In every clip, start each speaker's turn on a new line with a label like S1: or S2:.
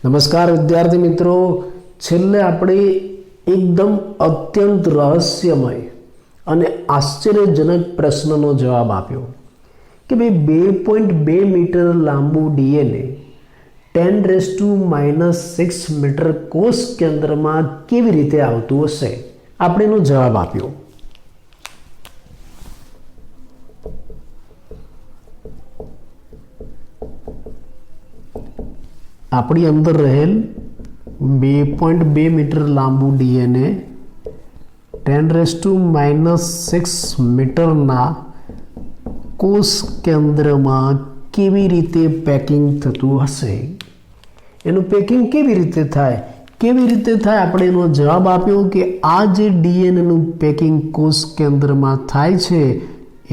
S1: નમસ્કાર વિદ્યાર્થી મિત્રો, છેલ્લે આપણે એકદમ અત્યંત રહસ્યમય અને આશ્ચર્યજનક પ્રશ્નનો જવાબ આપ્યો કે ભાઈ 2.2 મીટર લાંબુ ડીએનએ 10⁻⁻6 મીટર કોષ કેન્દ્રમાં કેવી રીતે આવતું હશે? આપણે એનો જવાબ આપ્યો. આપણી અંદર રહેલ 2.2 મીટર લાંબુ ડીએનએ 10⁻⁻6 મીટરના કોષ કેન્દ્રમાં કેવી રીતે પેકિંગ થતું હશે? એનું પેકિંગ કેવી રીતે થાય? આપણે એનો જવાબ આપ્યો કે આ જે ડીએનએનું પેકિંગ કોષ કેન્દ્રમાં થાય છે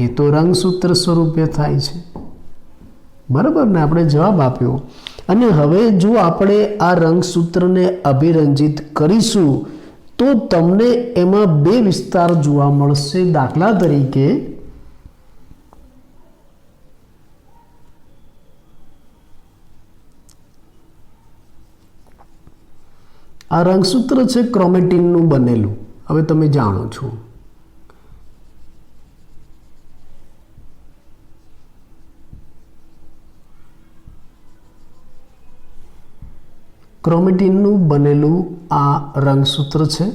S1: એ તો રંગસૂત્ર સ્વરૂપે થાય છે, બરાબર ને? આપણે જવાબ આપ્યો. અને હવે જો આપણે આ રંગસૂત્રને અભિરંજિત કરીશું તો તમને એમાં બે વિસ્તાર જોવા મળશે. દાખલા તરીકે આ રંગસૂત્ર છે ક્રોમેટિનનું બનેલું. હવે તમે જાણો છો ક્રોમેટિનનું બનેલું આ રંગસૂત્ર છે.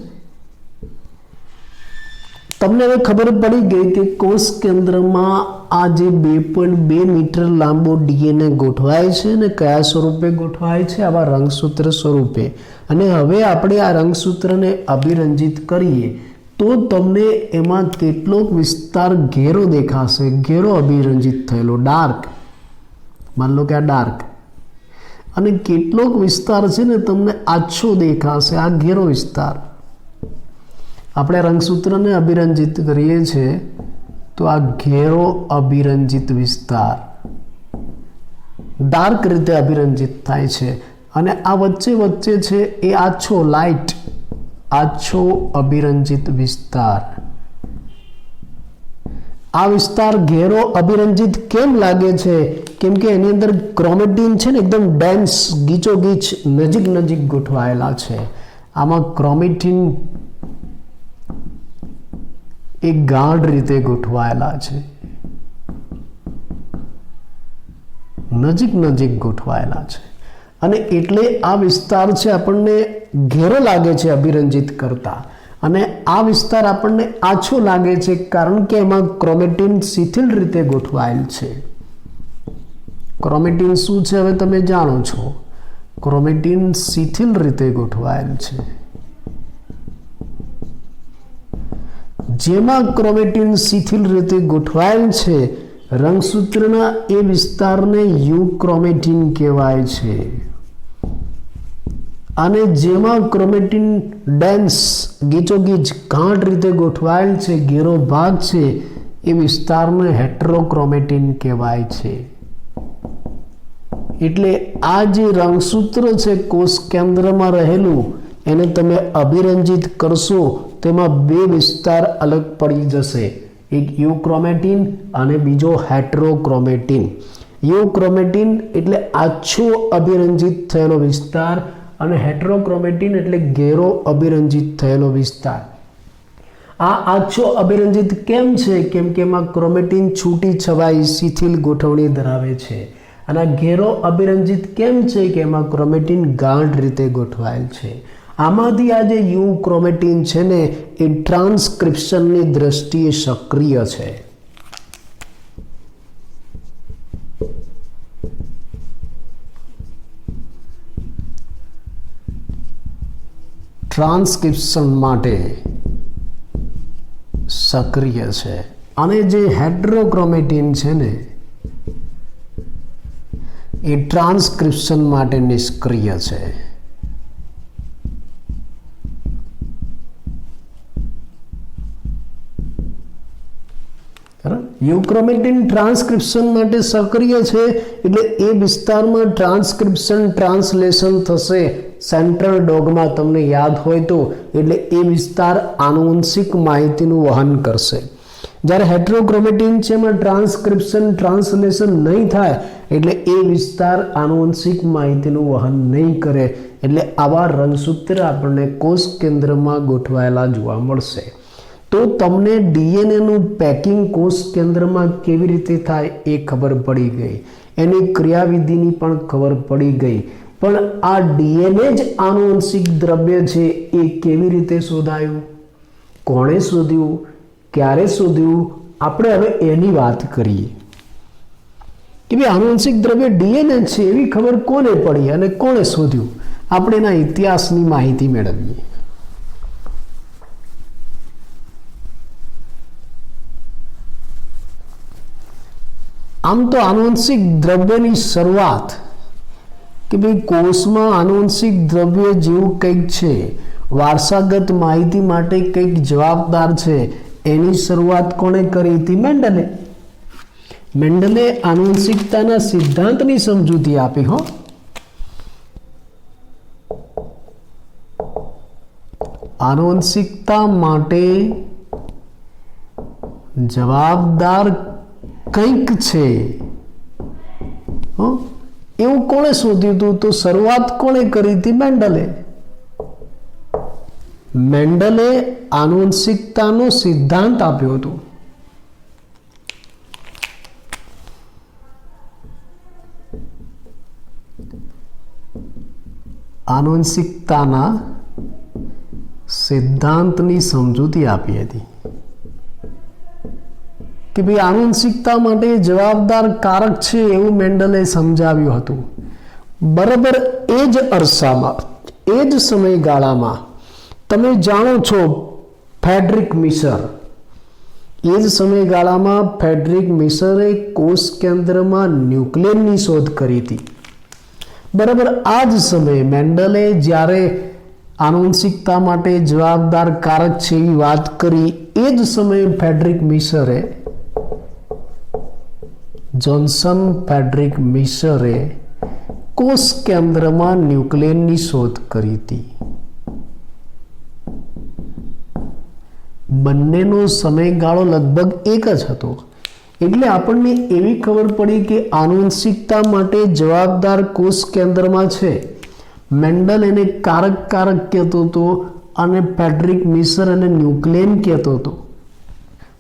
S1: તમને હવે ખબર પડી ગઈ કે કોષ કેન્દ્રમાં આ જે 2.2 મીટર લાંબો ડીએનએ ગોઠવાય છે ને કયા સ્વરૂપે ગોઠવાય છે? આવા રંગસૂત્ર સ્વરૂપે. અને હવે આપણે આ રંગસૂત્રને અભિરંજિત કરીએ તો તમને એમાં કેટલોક વિસ્તાર ઘેરો દેખાશે, ઘેરો અભિરંજિત થયેલો, ડાર્ક. માન લો કે આ ડાર્ક. અને કેટલોક વિસ્તાર છે ને તમને આછો દેખાશે, આ ઘેરો વિસ્તાર. આપણે રંગસૂત્રને અભિરંજિત કરીએ છીએ તો આ ઘેરો અભિરંજિત વિસ્તાર ડાર્ક રીતે અભિરંજિત થાય છે. અને આ વચ્ચે છે એ આછો, લાઇટ, આછો અભિરંજિત વિસ્તાર. આ વિસ્તાર ઘેરો અભિરંજિત કેમ લાગે છે? કેમ કે એની અંદર ક્રોમેટિન છે ને એકદમ ડેન્સ, ગીચોગીચ, નજીક ગોઠવાયેલા છે. આમાં ક્રોમેટિન એક ગાઢ રીતે ગોઠવાયેલા છે, નજીક ગોઠવાયેલા છે. અને એટલે આ વિસ્તાર છે આપણને ઘેરો લાગે છે અભિરંજિત કરતા, અને આ વિસ્તાર આપણને આછો લાગે છે કારણ કે એમાં ક્રોમેટિન શિથિલ રીતે ગોઠવાયેલ છે. ક્રોમેટિન શું છે હવે તમે જાણો છો. ક્રોમેટિન શિથિલ રીતે ગોઠવાયેલ છે. જેમાં ક્રોમેટિન શિથિલ રીતે ગોઠવાયેલ છે, રંગસૂત્રના એ વિસ્તારને યુક્રોમેટિન કહેવાય છે. અને જેમાં ક્રોમેટિન ડેન્સ, ગીચોગીચ, ગાઢ રીતે ગોઠવાયેલ છે, ઘેરો ભાગ છે, એ વિસ્તારને હેટરોક્રોમેટિન કહેવાય છે. એટલે આ જે રંગસૂત્ર છે કોષ કેન્દ્રમાં રહેલું, એને તમે અભિરંજિત કરશો તેમાં બે વિસ્તાર અલગ પડી જશે, એક યુક્રોમેટિન અને બીજો હેટરોક્રોમેટિન. યુક્રોમેટિન એટલે આછો અભિરંજિત થયેલો વિસ્તાર અને હેટરોક્રોમેટિન એટલે ઘેરો અભિરંજિત થયેલો વિસ્તાર. આ આછો અભિરંજિત કેમ છે? કેમ કે એમાં ક્રોમેટિન છૂટી છવાઈ શિથિલ ગોઠવણી ધરાવે છે. અને ઘેરો અભિરંજિત કેમ છે? કે એમાં ક્રોમેટિન ગાઢ રીતે ગોઠવાયેલ છે. આમાંથી આ જે યુક્રોમેટિન છે ને એ ટ્રાન્સક્રિપ્શનની દ્રષ્ટિએ સક્રિય છે. ટ્રાન્સક્રિપ્શન માટે સક્રિય છે. અને જે હેટરોક્રોમેટિન છે ને એ ટ્રાન્સક્રિપ્શન માટે નિષ્ક્રિય છે. યુક્રોમેટિન ટ્રાન્સક્રિપ્શન માટે સક્રિય છે એટલે એ વિસ્તારમાં ટ્રાન્સક્રિપ્શન, ટ્રાન્સલેશન થશે. સેન્ટ્રલ ડોગમા તમને યાદ હોય તો, એટલે એ વિસ્તાર આનુવંશિક માહિતીનું વહન કરશે. જ્યારે હેટ્રોક્રોમેટિન છે એમાં ટ્રાન્સક્રિપ્શન ટ્રાન્સલેશન નહીં થાય એટલે એ વિસ્તાર આનુવંશિક માહિતીનું વહન નહીં કરે, એટલે આવા રંગસૂત્ર આપણને કોષ કેન્દ્રમાં ગોઠવાયેલા જોવા મળશે. તો તમને ડીએનએનું પેકિંગ કોષ કેન્દ્રમાં કેવી રીતે થાય એ ખબર પડી ગઈ, એની ક્રિયાવિધિની પણ ખબર પડી ગઈ. પણ આ ડીએનએ જ આનુવંશિક દ્રવ્ય છે એ કેવી રીતે શોધાયું, કોણે શોધ્યું, ક્યારે શોધ્યું, આપણે હવે એની વાત કરીએ કે ભાઈ આનુવંશિક દ્રવ્ય ડીએનએ છે એવી ખબર કોને પડી અને કોણે શોધ્યું. આપણે એના ઇતિહાસની માહિતી મેળવીએ. આમ તો આનુવંશિક દ્રવ્યની શરૂઆત કે ભાઈ કોષમાં આનુવંશિક દ્રવ્ય જેવું કંઈક છે, વારસાગત માહિતી માટે કંઈક જવાબદાર છે, એની શરૂઆત કોણે કરી હતી? મેન્ડલે. મેન્ડલે આનુવંશિકતાના સિદ્ધાંતની સમજૂતી આપી. આનુવંશિકતા માટે જવાબદાર કંઈક છે એવું કોણે શોધ્યું હતું? તો શરૂઆત કોણે કરી હતી? મેન્ડલે. મેન્ડલે આનુવંશિકતાનો સિદ્ધાંત આપ્યો હતો. આનુવંશિકતાના સિદ્ધાંતની સમજૂતી આપી હતી કે ભાઈ આનુવંશિકતા માટે જવાબદાર કારક છે એવું મેન્ડલે સમજાવ્યું હતું. બરાબર એ જ અરસામાં, એ જ સમયગાળામાં તમે જાણો છો ફ્રેડરિક મિશર, એ જ સમયગાળામાં ફ્રેડરિક મિશરે કોષ કેન્દ્રમાં ન્યુક્લિયનની શોધ કરી હતી. બરાબર આ જ સમયે મેન્ડલે જ્યારે આનુવંશિકતા માટે જવાબદાર કારક છે એવી વાત કરી, એ જ સમયે ફ્રેડરિક મિશરે, જોન્સન ફ્રેડરિક મિશરે કોષ કેન્દ્રમાં ન્યુક્લિયનની શોધ કરી હતી. બંનેનો સમયગાળો લગભગ એક જ હતો. એટલે આપણને એવી ખબર પડી કે આનુવંશિકતા માટે જવાબદાર કોષ કેન્દ્રમાં છે. મેન્ડલ એને કારક કહેતો હતો અને ફ્રેડરિક મિશર એને ન્યુક્લિયન કહેતો હતો.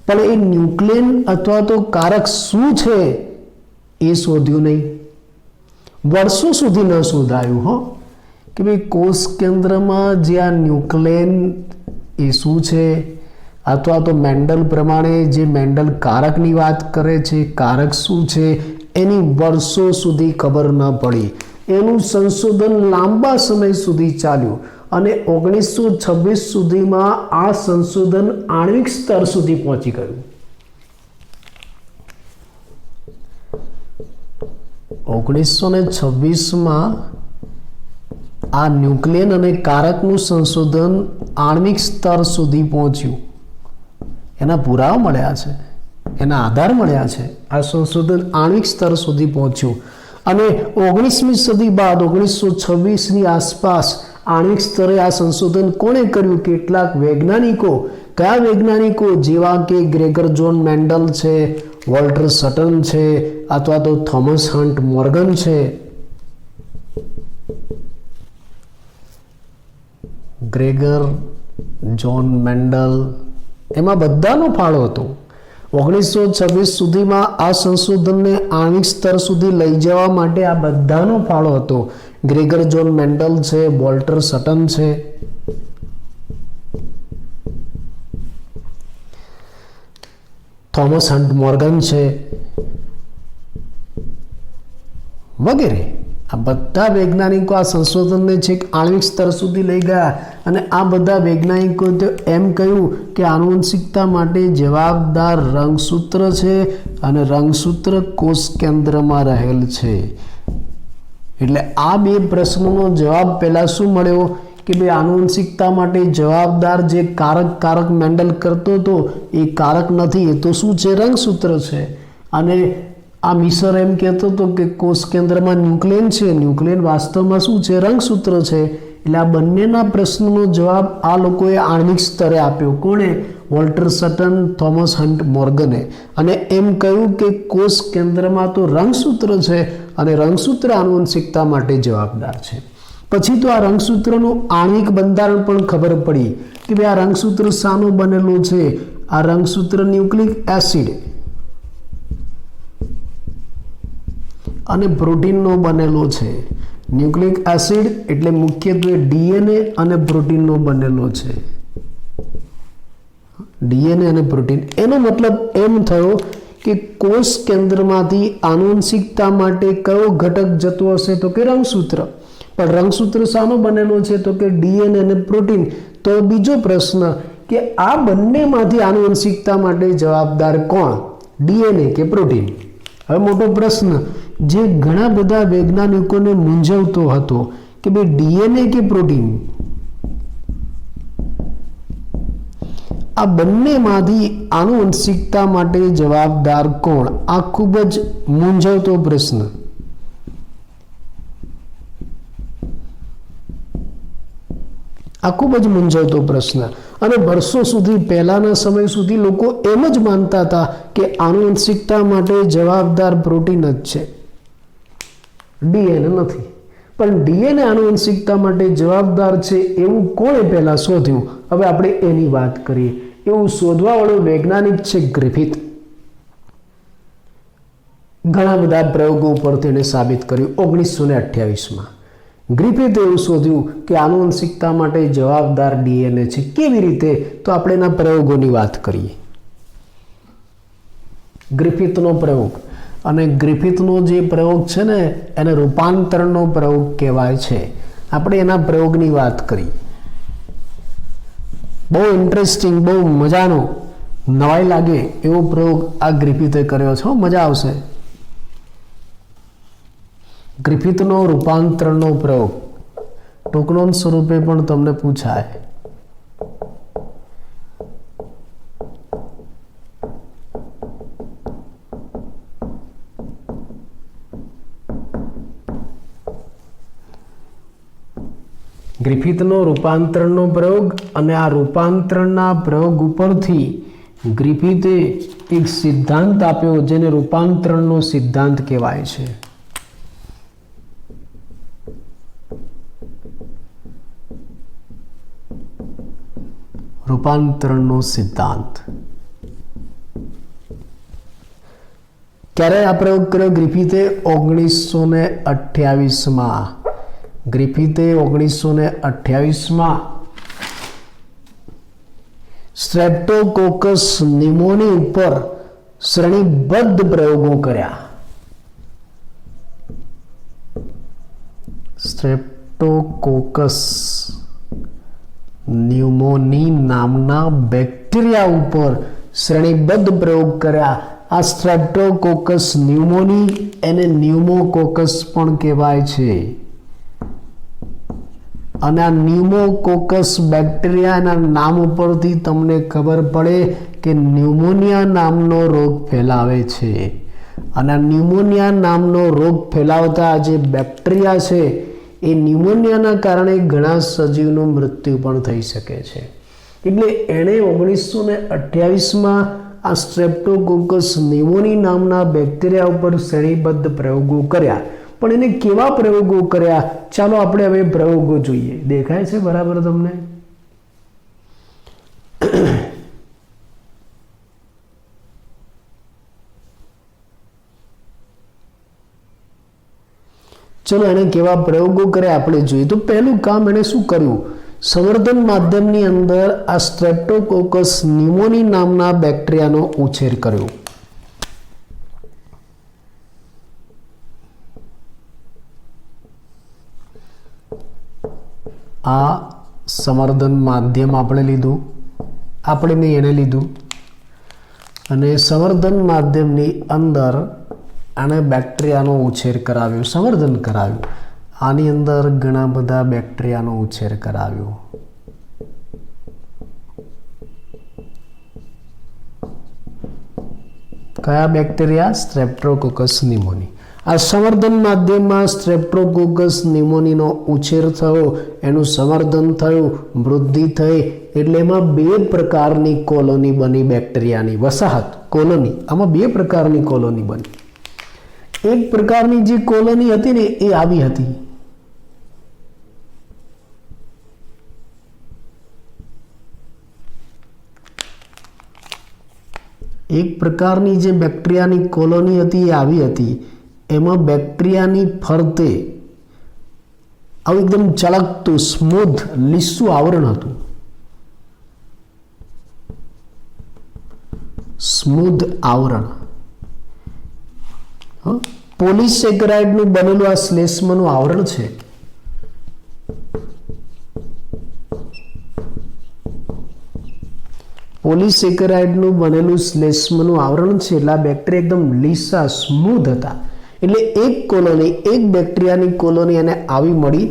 S1: પણ એ ન્યુક્લિયન અથવા તો કારક શું છે એ શોધ્યું નહીં. વર્ષો સુધી ન શોધાયું કે ભાઈ કોષ કેન્દ્રમાં જે આ ન્યુક્લિયન એ શું છે, અથવા તો મેન્ડલ પ્રમાણે જે મેન્ડલ કારકની વાત કરે છે, કારક શું છે એની વર્ષો સુધી ખબર ન પડી. એનું સંશોધન લાંબા સમય સુધી ચાલ્યું અને 1926 સુધીમાં આ સંશોધન આણ્વિક સ્તર સુધી પહોંચી ગયું. 1926માં આ ન્યુક્લિયન અને કારકનું સંશોધન આણ્વિક સ્તર સુધી પહોંચ્યું. એના પુરાવા મળ્યા છે, એના આધાર મળ્યા છે. આ સંશોધન આણ્વિક સ્તર સુધી પહોંચ્યું અને 19મી સદી બાદ 1926ની આસપાસ આણ્વિક સ્તરે આ સંશોધન કોણે કર્યું? કેટલાક વૈજ્ઞાનિકો. કયા વૈજ્ઞાનિકો? જેવા કે ગ્રેગર જોન મેન્ડલ છે, વોલ્ટર સટન છે, અથવા તો થોમસ હન્ટ મોર્ગન છે. ગ્રેગર જોન મેન્ડલ, એમાં બધાનો ફાળો હતો. 1926 સુધીમાં આ સંશોધનને આણ્વિક સ્તર સુધી લઈ જવા માટે આ બધાનો ફાળો હતો. ગ્રેગર જોન મેન્ડલ છે, વોલ્ટર સટન છે, થોમસ હન્ટ મોર્ગન છે વગેરે. આ બધા વૈજ્ઞાનિકો આ સંશોધનને છેક આણ્વિક સ્તર સુધી લઈ ગયા અને આ બધા વૈજ્ઞાનિકો તો એમ કહ્યું કે આનુવંશિકતા માટે જવાબદાર રંગસૂત્ર છે અને રંગસૂત્ર કોષ કેન્દ્રમાં રહેલ છે. એટલે આ બે પ્રશ્નોનો જવાબ પહેલા શું મળ્યો કે ભાઈ આનુવંશિકતા માટે જવાબદાર જે કારક મેન્ડલ કરતો હતો એ કારક નથી, એ તો શું છે? રંગસૂત્ર છે. અને આ મિશર એમ કહેતો હતો કે કોષ કેન્દ્રમાં ન્યુક્લિયન છે, ન્યુક્લિયન વાસ્તવમાં શું છે? રંગસૂત્ર છે. એટલે આ બંનેના પ્રશ્નનો જવાબ આ લોકોએ આણ્વિક સ્તરે આપ્યો. કોણે? વોલ્ટર સટન, થોમસ હન્ટ મોર્ગને. અને એમ કહ્યું કે કોષ કેન્દ્રમાં તો રંગસૂત્ર છે અને રંગસૂત્ર આનુવંશિકતા માટે જવાબદાર છે. પછી તો આ રંગસૂત્રનું આણ્વિક બંધારણ પણ ખબર પડી કે ભાઈ આ રંગસૂત્ર શાનું બનેલું છે. આ રંગસૂત્ર ન્યુક્લિક એસિડ અને પ્રોટીનનો બનેલો છે. ન્યુક્લિક એસિડ એટલે મુખ્યત્વે ડીએનએ અને પ્રોટીનનો બનેલો છે. ડીએનએ અને પ્રોટીન. એનો મતલબ એમ થયો કે કોષ કેન્દ્રમાંથી આનુવંશિકતા માટે કયો ઘટક જતો હશે તો કે રંગસૂત્ર. પણ રંગસૂત્ર શાનો બનેલો છે તો કે ડીએનએ અને પ્રોટીન. તો બીજો પ્રશ્ન કે આ બંનેમાંથી આનુવંશિકતા માટે જવાબદાર કોણ? ડીએનએ કે પ્રોટીન? હવે મોટો પ્રશ્ન જે ઘણા બધા વૈજ્ઞાનિકોને મૂંઝવતો હતો કે ભાઈ ડીએનએ કે પ્રોટીન, આ બંનેમાંથી આનુવંશિકતા માટે જવાબદાર કોણ? આ ખૂબ જ મૂંઝવતો પ્રશ્ન. આ ખૂબ જ મૂંઝવતો પ્રશ્ન. અને વર્ષો સુધી, પહેલાના સમય સુધી લોકો એમ જ માનતા હતા કે આનુવંશિકતા માટે જવાબદાર પ્રોટીન જ છે, ડીએનએ નથી. પણ ડીએનએ આનુવંશિકતા માટે જવાબદાર છે એવું કોણે પહેલા શોધ્યું? હવે આપણે એની વાત કરીએ. એવું શોધવાવાળો વૈજ્ઞાનિક છે ગ્રિફિથ. ઘણા બધા પ્રયોગો ઉપર તેને સાબિત કર્યું. 1928માં ગ્રિફિથે એવું શોધ્યું કે આનુવંશિકતા માટે જવાબદાર ડીએનએ છે. કેવી રીતે? તો આપણે એના પ્રયોગોની વાત કરીએ. ગ્રિફિથનો પ્રયોગ. અને ગ્રિફિથનો જે પ્રયોગ છે ને એને રૂપાંતરણનો પ્રયોગ કહેવાય છે. આપણે એના પ્રયોગની વાત કરીએ. બહુ ઇન્ટરેસ્ટિંગ, બહુ મજાનો, નવાઈ લાગે એવો પ્રયોગ આ ગ્રિફિથે કર્યો છે. મજા આવશે. ગ્રિફિથનો રૂપાંતરણનો પ્રયોગ ટોકનોન સ્વરૂપે પણ તમને પૂછાય. ગ્રિફિથનો રૂપાંતરણનો પ્રયોગ. અને આ રૂપાંતરણના પ્રયોગ ઉપરથી ગ્રિફિથે એક સિદ્ધાંત આપ્યો જેને રૂપાંતરણનો સિદ્ધાંત કહેવાય છે. રૂપાંતરણનો સિદ્ધાંત. ક્યારે આ પ્રયોગ કર્યો ગ્રિફિથે? 1928માં. ગ્રિફિથે 1928માં સ્ટ્રેપ્ટોકોકસ ન્યુમોની ઉપર શ્રેણીબદ્ધ પ્રયોગો કર્યા. સ્ટ્રેપ્ટોકોકસ ન્યુમોની નામના બેક્ટેરિયા ઉપર શ્રેણીબદ્ધ પ્રયોગ કર્યા. આ સ્ટ્રેપ્ટોકોકસ ન્યુમોની એને ન્યુમોકોકસ પણ કહેવાય છે. અને આ ન્યુમોકોકસ બેક્ટેરિયાના નામ ઉપરથી તમને ખબર પડે કે ન્યુમોનિયા નામનો રોગ ફેલાવે છે. અને આ ન્યુમોનિયા નામનો રોગ ફેલાવતા જે બેક્ટેરિયા છે એ ન્યુમોનિયાના કારણે ઘણા સજીવનું મૃત્યુ પણ થઈ શકે છે. એટલે એણે 1928માં આ સ્ટ્રેપ્ટોકોકસ ન્યુમોની નામના બેક્ટેરિયા ઉપર શ્રેણીબદ્ધ પ્રયોગો કર્યા. પણ એને કેવા પ્રયોગો કર્યા? ચાલો આપણે હવે પ્રયોગો જોઈએ. દેખાય છે બરાબર તમને? ચલો એને કેવા પ્રયોગો કર્યા આપણે જોઈએ. તો પહેલું કામ એને શું કર્યું? સંવર્ધન માધ્યમની અંદર આ સ્ટ્રેપ્ટોકોકસ ન્યુમોની નામના બેક્ટેરિયાનો ઉછેર કર્યો. આ સંવર્ધન માધ્યમ આપણે લીધું, આપણે એને લીધું અને સંવર્ધન માધ્યમની અંદર આને બેક્ટેરિયાનો ઉછેર કરાવ્યો, સંવર્ધન કરાવ્યું. આની અંદર ઘણા બધા બેક્ટેરિયાનો ઉછેર કરાવ્યો. કયા બેક્ટેરિયા? સ્ટ્રેપ્ટોકોકસ ન્યુમોની. આ સંવર્ધન માધ્યમમાં સ્ટ્રેપ્ટોકોકસ નિમોનીનો ઉછેર થયો, એનું સંવર્ધન થયું, વૃદ્ધિ થઈ, એટલે એમાં 2 પ્રકારની કોલોની બની બેક્ટેરિયાની વસાહત કોલોની. આમાં 2 પ્રકારની કોલોની બની. એક પ્રકારની જે કોલોની હતી ને એ આવી હતી, એક પ્રકારની જે બેક્ટેરિયાની કોલોની હતી એ આવી હતી. એમાં બેક્ટેરિયાની ફરતે આવું એકદમ ચળકતું સ્મૂથ લીસું આવરણ હતું. સ્મૂથ આવરણ. પોલિસેકેરાઇડનું બનેલું આ શ્લેષ્મનું આવરણ છે. પોલિસેકેરાઇડનું બનેલું શ્લેષ્મનું આવરણ છે. એટલે આ બેક્ટેરિયા એકદમ લીસા સ્મૂથ હતા. એટલે એક કોલોની, એક બેક્ટેરિયાની કોલોની એને આવી મળી,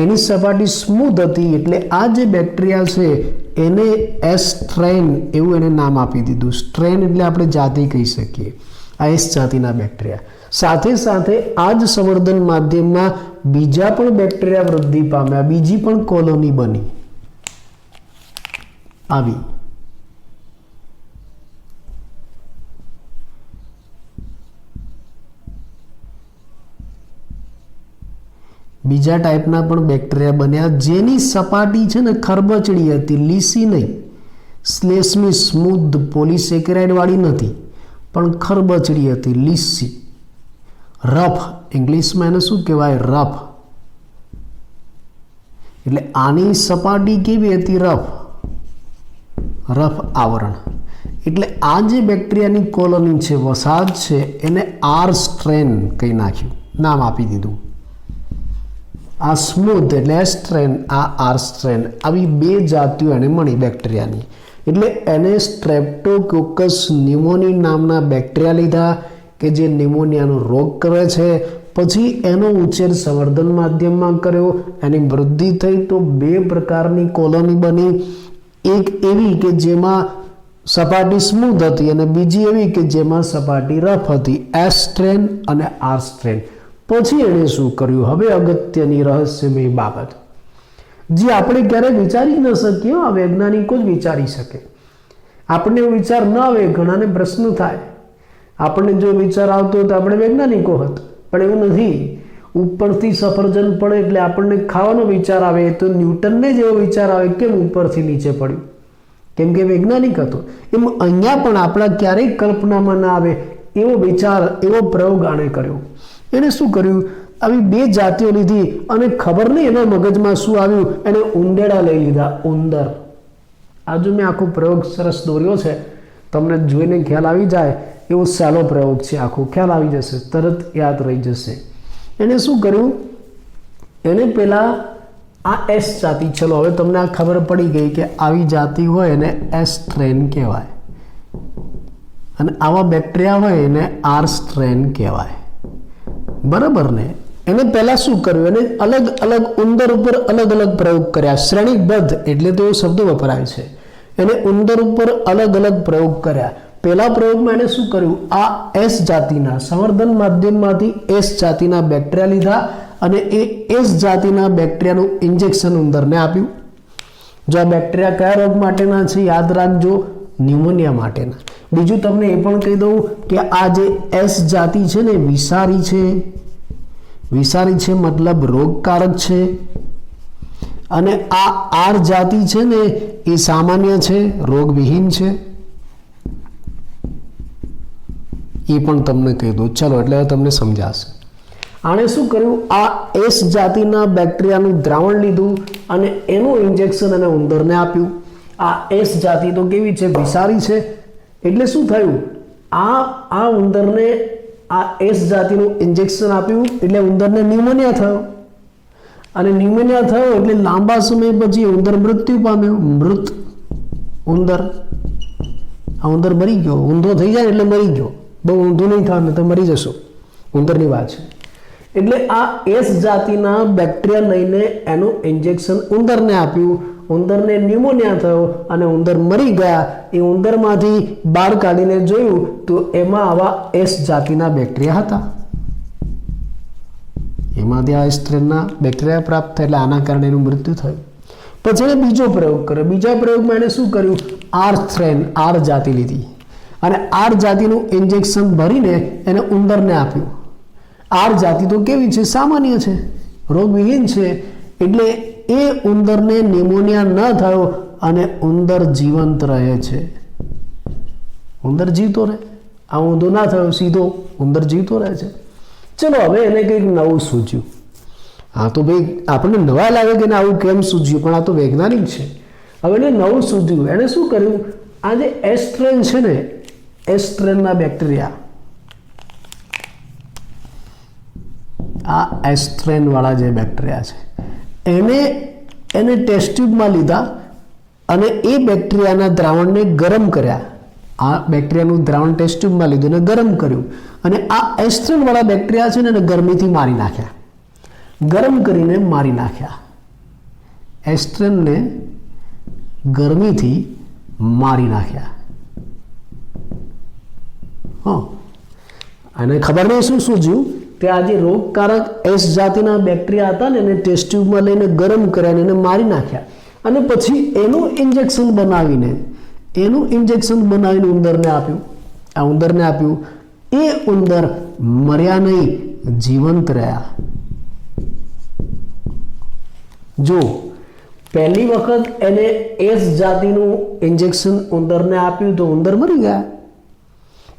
S1: એની સપાટી સ્મૂથ હતી. એટલે આ જે બેક્ટેરિયા છે એને એસ સ્ટ્રેન એવું એને નામ આપી દીધું. સ્ટ્રેન એટલે આપણે જાતિ કહી શકીએ. આ એસ જાતિના બેક્ટેરિયા. સાથે સાથે આ જ સંવર્ધન માધ્યમમાં બીજા પણ બેક્ટેરિયા વૃદ્ધિ પામ્યા, બીજી પણ કોલોની બની આવી. બીજા ટાઈપના પણ બેક્ટેરિયા બન્યા, જેની સપાટી છે ને ખરબચડી હતી, લીસી નહીં, શ્લેષ્મી સ્મૂથ પોલિસેકેરાઇડ વાળી નથી, પણ ખરબચડી હતી, લીસી, રફ. ઇંગ્લિશમાં એને શું કહેવાય? રફ. એટલે આની સપાટી કેવી હતી? રફ. રફ આવરણ. એટલે આ જે બેક્ટેરિયાની કોલોની છે, વસાહત છે, એને આર સ્ટ્રેન કહી નાખ્યું, નામ આપી દીધું. આ સ્મૂથ એટલે એસ સ્ટ્રેન, આ આર સ્ટ્રેન. આવી 2 જાતિઓ એને મળી બેક્ટેરિયાની. એટલે એને સ્ટ્રેપ્ટોકોકસ નિમોની નામના બેક્ટેરિયા લીધા કે જે નિમોનિયાનો રોગ કરે છે. પછી એનો ઉછેર સંવર્ધન માધ્યમમાં કર્યો, એની વૃદ્ધિ થઈ તો 2 પ્રકારની કોલોની બની. એક એવી કે જેમાં સપાટી સ્મૂથ હતી અને બીજી એવી કે જેમાં સપાટી રફ હતી, એસ સ્ટ્રેન અને આર સ્ટ્રેન. પછી એણે શું કર્યું? હવે અગત્યની રહસ્યમય બાબત જે આપણે ક્યારેય વિચારી ન શકીએ. આ વૈજ્ઞાનિકો જ વિચારી શકે. આપણને એવો વિચાર ન આવે, ઘણાને પ્રશ્ન થાય. આપણને જો વિચાર આવતો હોય તો આપણે વૈજ્ઞાનિકો હોત, પણ એવું નથી. ઉપરથી સફરજન પડે એટલે આપણને ખાવાનો વિચાર આવે, તો ન્યૂટનને જ એવો વિચાર આવે કેમ ઉપરથી નીચે પડ્યું? કેમ કે વૈજ્ઞાનિક હતો. એમ અહીંયા પણ આપણા ક્યારેય કલ્પનામાં ના આવે એવો વિચાર, એવો પ્રયોગ આણે કર્યો. એને શું કર્યું? આવી 2 જાતિઓ લીધી અને ખબર નહીં એના મગજમાં શું આવ્યું, એને ઉંદેડા લઈ લીધા. ઉંદર. આજુ મેં આખો પ્રયોગ સરસ દોર્યો છે, તમને જોઈને ખ્યાલ આવી જાય એવો સહેલો પ્રયોગ છે. આખો ખ્યાલ આવી જશે, તરત યાદ રહી જશે. એને શું કર્યું? એને પેલા આ એસ જાતિ, ચલો હવે તમને આ ખબર પડી ગઈ કે આવી જાતિ હોય એને એસ સ્ટ્રેન કહેવાય, અને આવા બેક્ટેરિયા હોય એને આર સ્ટ્રેન કહેવાય. બરાબર ને? એને પહેલા શું કર્યું? એને અલગ અલગ ઉંદર ઉપર અલગ અલગ પ્રયોગ કર્યા. શ્રેણીબદ્ધ એટલે તો એવો શબ્દ વપરાય છે. એને ઉંદર ઉપર અલગ અલગ પ્રયોગ કર્યા. પહેલા પ્રયોગમાં એને શું કર્યું? આ એસ જાતિના સંવર્ધન માધ્યમમાંથી એસ જાતિના બેક્ટેરિયા લીધા અને એ એસ જાતિના બેક્ટેરિયાનું ઇન્જેક્શન ઉંદરને આપ્યું. જો આ બેક્ટેરિયા કયા રોગ માટેના છે યાદ રાખજો? ન્યુમોનિયા માટેના. બીજું તમને એ પણ કહી દઉં કે આ જે એસ જાતિ છે ને વિષારી છે. વિષારી છે મતલબ રોગકારક છે. અને આ આર જાતિ છે ને એ સામાન્ય છે, રોગવિહીન છે. એ પણ તમને કહી દઉં. ચલો, એટલે તમને સમજાશે. આણે શું કર્યું? આ એસ જાતિના બેક્ટેરિયાનું દ્રાવણ લીધું અને એનું ઇન્જેક્શન અને ઉંદરને આપ્યું. આ એસ જાતિ તો કેવી છે? વિષારી છે. એટલે શું થયું? આ ઉંદરને આ એસ જાતિનું ઇન્જેક્શન આપ્યું એટલે ઉંદરને ન્યુમોનિયા થયો. અને ન્યુમોનિયા થયો એટલે લાંબા સમય પછી ઉંદર મૃત્યુ પામ્યો. મૃત ઉંદર. આ ઉંદર મરી ગયો. ઊંધો થઈ જાય એટલે મરી ગયો. બહુ ઊંધું નહીં થવાનું તો મરી જશો. ઉંદરની વાત છે. એટલે આ એસ જાતિના બેક્ટેરિયા લઈને એનું ઇન્જેક્શન ઉંદરને આપ્યું. ઉંદરને ન્યુમોનિયા થયો અને ઉંદર મરી ગયા. એ ઉંદરમાંથી બહાર કાઢીને જોયું તો એમાં આવા એસ જાતિના બેક્ટેરિયા હતા. એમાંથી આ સ્ટ્રેનના બેક્ટેરિયા પ્રાપ્ત થાય, એટલે આના કારણે એનું મૃત્યુ થયું. પછી એને બીજો પ્રયોગ કર્યો. બીજા પ્રયોગમાં એને શું કર્યું? આર સ્ટ્રેન, આર જાતિ લીધી અને આર જાતિનું ઇન્જેક્શન ભરીને એને ઉંદરને આપ્યું. આર જાતિ તો કેવી છે? સામાન્ય છે, રોગવિહીન છે, એટલે એ ઉંદરને ન્યુમોનિયા ન થયો અને ઉંદર જીવંત રહે છે. ઉંદર જીવતો રહે, આ ઊંધો ના થયો, સીધો ઉંદર જીવતો રહે છે. ચલો હવે એને કંઈક નવું સૂચ્યું. હા તો ભાઈ આપણને નવા લાગે કે આવું કેમ સૂચ્યું, પણ આ તો વૈજ્ઞાનિક છે. હવે એને નવું સૂચ્યું. એને શું કર્યું? આ જે એસ્ટ્રેન છે ને, એસ્ટ્રેનના બેક્ટેરિયા, આ એસ્ટ્રેન વાળા જે બેક્ટેરિયા છે એને ટેસ્ટ ટ્યુબમાં લીધા અને એ બેક્ટેરિયાના દ્રાવણને ગરમ કર્યા. આ બેક્ટેરિયાનું દ્રાવણ ટેસ્ટ ટ્યુબમાં લીધું અને ગરમ કર્યું અને આ એસ્ટ્રેન વાળા બેક્ટેરિયા છે ને એને ગરમીથી મારી નાખ્યા. ગરમ કરીને મારી નાખ્યા. એસ્ટ્રેનને ગરમીથી મારી નાખ્યા. અને ખબર નહીં શું સૂચ્યું કે આ જે રોગકારક એસ જાતિના બેક્ટેરિયા હતા ને એને ટેસ્ટ ટ્યુબમાં લઈને ગરમ કર્યા અને એને મારી નાખ્યા અને પછી એનું ઇન્જેક્શન બનાવીને ઉંદરને આપ્યું. આ ઉંદરને આપ્યું. એ ઉંદર મર્યા નહીં, જીવંત રહ્યા. જો પહેલી વખત એને એસ જાતિનું ઇન્જેક્શન ઉંદરને આપ્યું તો ઉંદર મરી ગયા,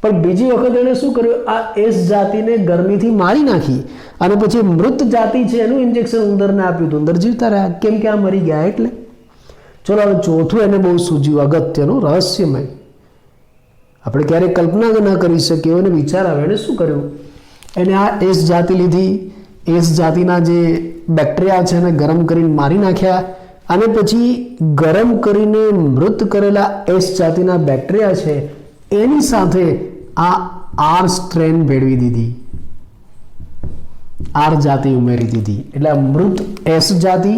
S1: પણ બીજી વખત એને શું કર્યું? આ એસ જાતિને ગરમીથી મારી નાખી અને પછી મૃત જાતિ છે એનું ઇન્જેક્શન ઉંદરને આપ્યું તો ઉંદર જીવતા રહ્યા. કેમ કે આ મરી ગયા એટલે. ચલો હવે ચોથું એને બહુ સૂઝ્યું, અગત્યનું, રહસ્યમય. આપણે ક્યારેક કલ્પના ન કરી શકીએ એને વિચાર આવે. એને શું કર્યું? એને આ એસ જાતિ લીધી, એસ જાતિના જે બેક્ટેરિયા છે એને ગરમ કરીને મારી નાખ્યા અને પછી ગરમ કરીને મૃત કરેલા એસ જાતિના બેક્ટેરિયા છે એની સાથે આ આર સ્ટ્રેન ભેળવી દીધી, આર જાતિ ઉમેરી દીધી. એટલે આ મૃત એસ જાતિ,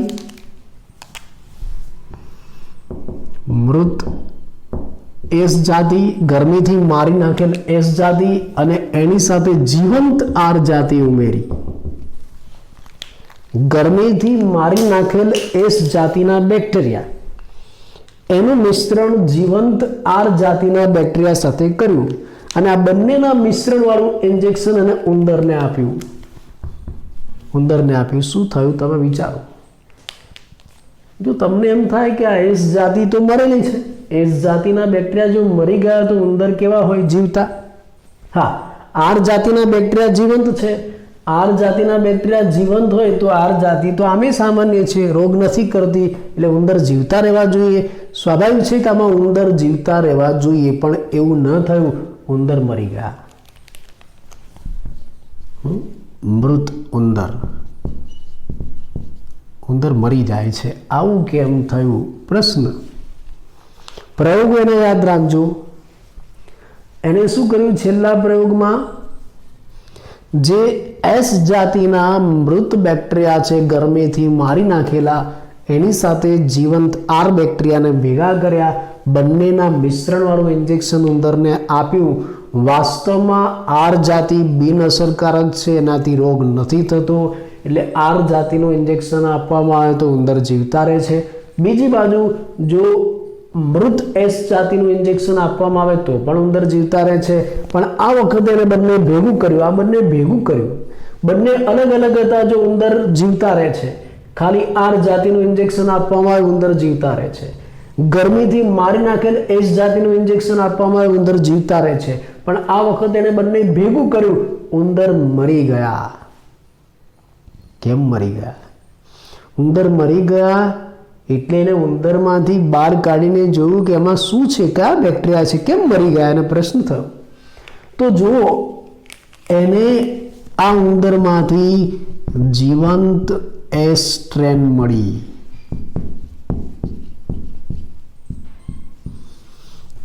S1: મૃત એસ જાતિ, ગરમીથી મારી નાખેલ એસ જાતિ અને એની સાથે જીવંત આર જાતિ ઉમેરી. ગરમીથી મારી નાખેલ એસ જાતિના બેક્ટેરિયા એનું મિશ્રણ જીવંત આર જાતિના બેક્ટેરિયા સાથે કર્યું અને આ બંનેના મિશ્રણ વાળું ઇન્જેક્શન અને ઉંદરને આપ્યું. શું થયું તમે વિચારો. જો તમને એમ થાય કે આ એસ જાતિ તો મરેલી છે, એસ જાતિના બેક્ટેરિયા જો મરી ગયા તો ઉંદર કેવા હોય? જીવતા. હા, આર જાતિના બેક્ટેરિયા જીવંત છે. આર જાતિના બેક્ટેરિયા જીવંત હોય તો આર જાતિ તો આમે સામાન્ય છે, રોગ નથી કરતી, એટલે ઉંદર જીવતા રહેવા જોઈએ. સ્વાભાવિક છે કે આમાં ઉંદર જીવતા રહેવા જોઈએ, પણ એવું ન થયું, ઉંદર મરી ગયા. મૃત ઉંદર મરી જાય છે. આવું કેમ થયું? પ્રશ્ન. પ્રયોગો એને યાદ રાખજો. એને શું કર્યું? છેલ્લા પ્રયોગમાં જે એસ જાતિના મૃત બેક્ટેરિયા છે ગરમીથી મારી નાખેલા એની સાથે જીવંત આર બેક્ટેરિયાને ભેગા કર્યા, બંનેના મિશ્રણ વાળું ઇન્જેક્શન ઉંદરને આપ્યું. વાસ્તવમાં આર જાતિ બિનઅસરકારક છે, એનાથી રોગ નથી થતો, એટલે આર જાતિનું ઇન્જેક્શન આપવામાં આવે તો ઉંદર જીવતા રહે છે. બીજી બાજુ જો મૃત એસ જાતિનું ઇન્જેક્શન આપવામાં આવે તો પણ ઉંદર જીવતા રહે છે. પણ આ વખતે એને બંને ભેગું કર્યું. આ બંને ભેગું કર્યું, બંને અલગ અલગ હતા, જો ઉંદર જીવતા રહે છે. ખાલી આર જાતિનું ઇન્જેક્શન આપવામાં આવે ઉંદર જીવતા રહે છે. ગરમીથી મારી નાખેલ એસ જાતિનું ઇન્જેક્શન આપવામાં આવે ઉંદર જીવતા રહે છે. પણ આ વખતે એને બંને ભેગું કર્યું, ઉંદર મરી ગયા. કેમ મરી ગયા? ઉંદર મરી ગયા એટલે એને ઉંદરમાંથી બહાર કાઢીને જોયું કે એમાં શું છે, કયા બેક્ટેરિયા છે, કેમ મરી ગયા, એને પ્રશ્ન થયો. તો જુઓ, એને આ ઉંદરમાંથી જીવંત એસ સ્ટ્રેન મળી.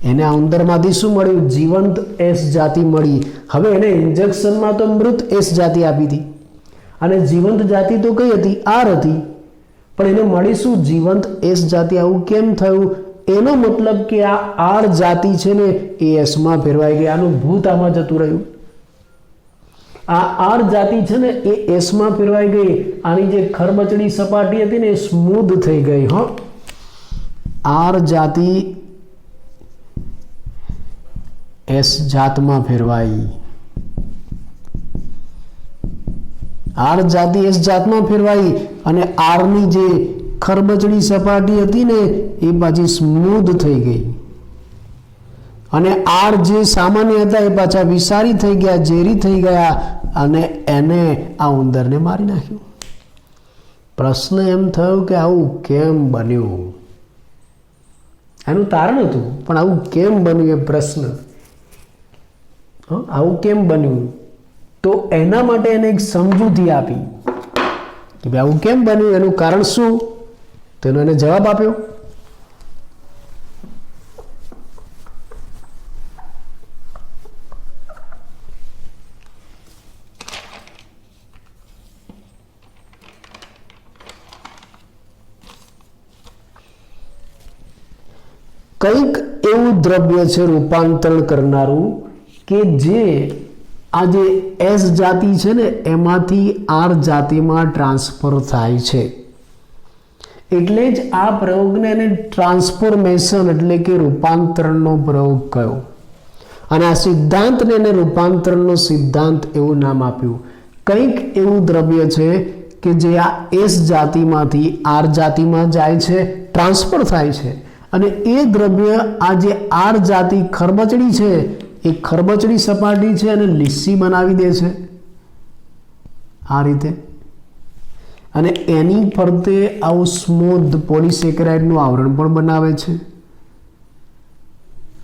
S1: એને આ ઉંદરમાંથી શું મળ્યું? જીવંત એસ જાતિ મળી. હવે એને ઇન્જેક્શનમાં તો મૃત એસ જાતિ આપી હતી અને જીવંત જાતિ તો કઈ હતી? આર હતી. પણ એને મળી શું? જીવંત એસ જાતિ. આવું કેમ થયું? એનો મતલબ કે આ આર જાતિ છે ને એ એસમાં ફેરવાઈ ગઈ. આનું ભૂત આમાં જતું રહ્યું. આ આર જાતિ છે ને એ એસમાં ફેરવાઈ ગઈ, આની જે ખરબચડી સપાટી હતી ને એ સ્મૂધ થઈ ગઈ. હો, આર જાતિ એસ જાતમાં ફેરવાઈ, આર જાતિ એસ જાતમાં ફેરવાઈ અને આરની જે ખરબચડી સપાટી હતી ને એ પાછી સ્મૂધ થઈ ગઈ અને આર જે સામાન્ય હતા એ પાછા વિષારી થઈ ગયા, ઝેરી થઈ ગયા અને એને આ ઉંદરને મારી નાખ્યું. પ્રશ્ન એમ થયો કે આવું કેમ બન્યું? એનું તારણ હતું, પણ આવું કેમ બન્યું એ પ્રશ્ન. આવું કેમ બન્યું? તો એના માટે એને એક સમજૂતી આપી કે ભાઈ આવું કેમ બન્યું, એનું કારણ શું, તેનો એને જવાબ આપ્યો. કંઈક એવું દ્રવ્ય છે રૂપાંતરણ કરનારું કે જે આ જે એસ જાતિ છે ને એમાંથી આર જાતિમાં ટ્રાન્સફર થાય છે. એટલે જ આ પ્રયોગને એને ટ્રાન્સફોર્મેશન એટલે કે રૂપાંતરણનો પ્રયોગ કહ્યો અને આ સિદ્ધાંતને એને રૂપાંતરણનો સિદ્ધાંત એવું નામ આપ્યું. કંઈક એવું દ્રવ્ય છે કે જે આ એસ જાતિમાંથી આર જાતિમાં જાય છે, ટ્રાન્સફર થાય છે અને એ દ્રવ્ય આ જે આર જાતિ ખરબચડી છે એ ખરબચડી સપાટી છે અને લીસી બનાવી દે છે આ રીતે, અને એની ફરતે આવું સ્મૂધ પોલિસેકેરાઇડનું આવરણ પણ બનાવે છે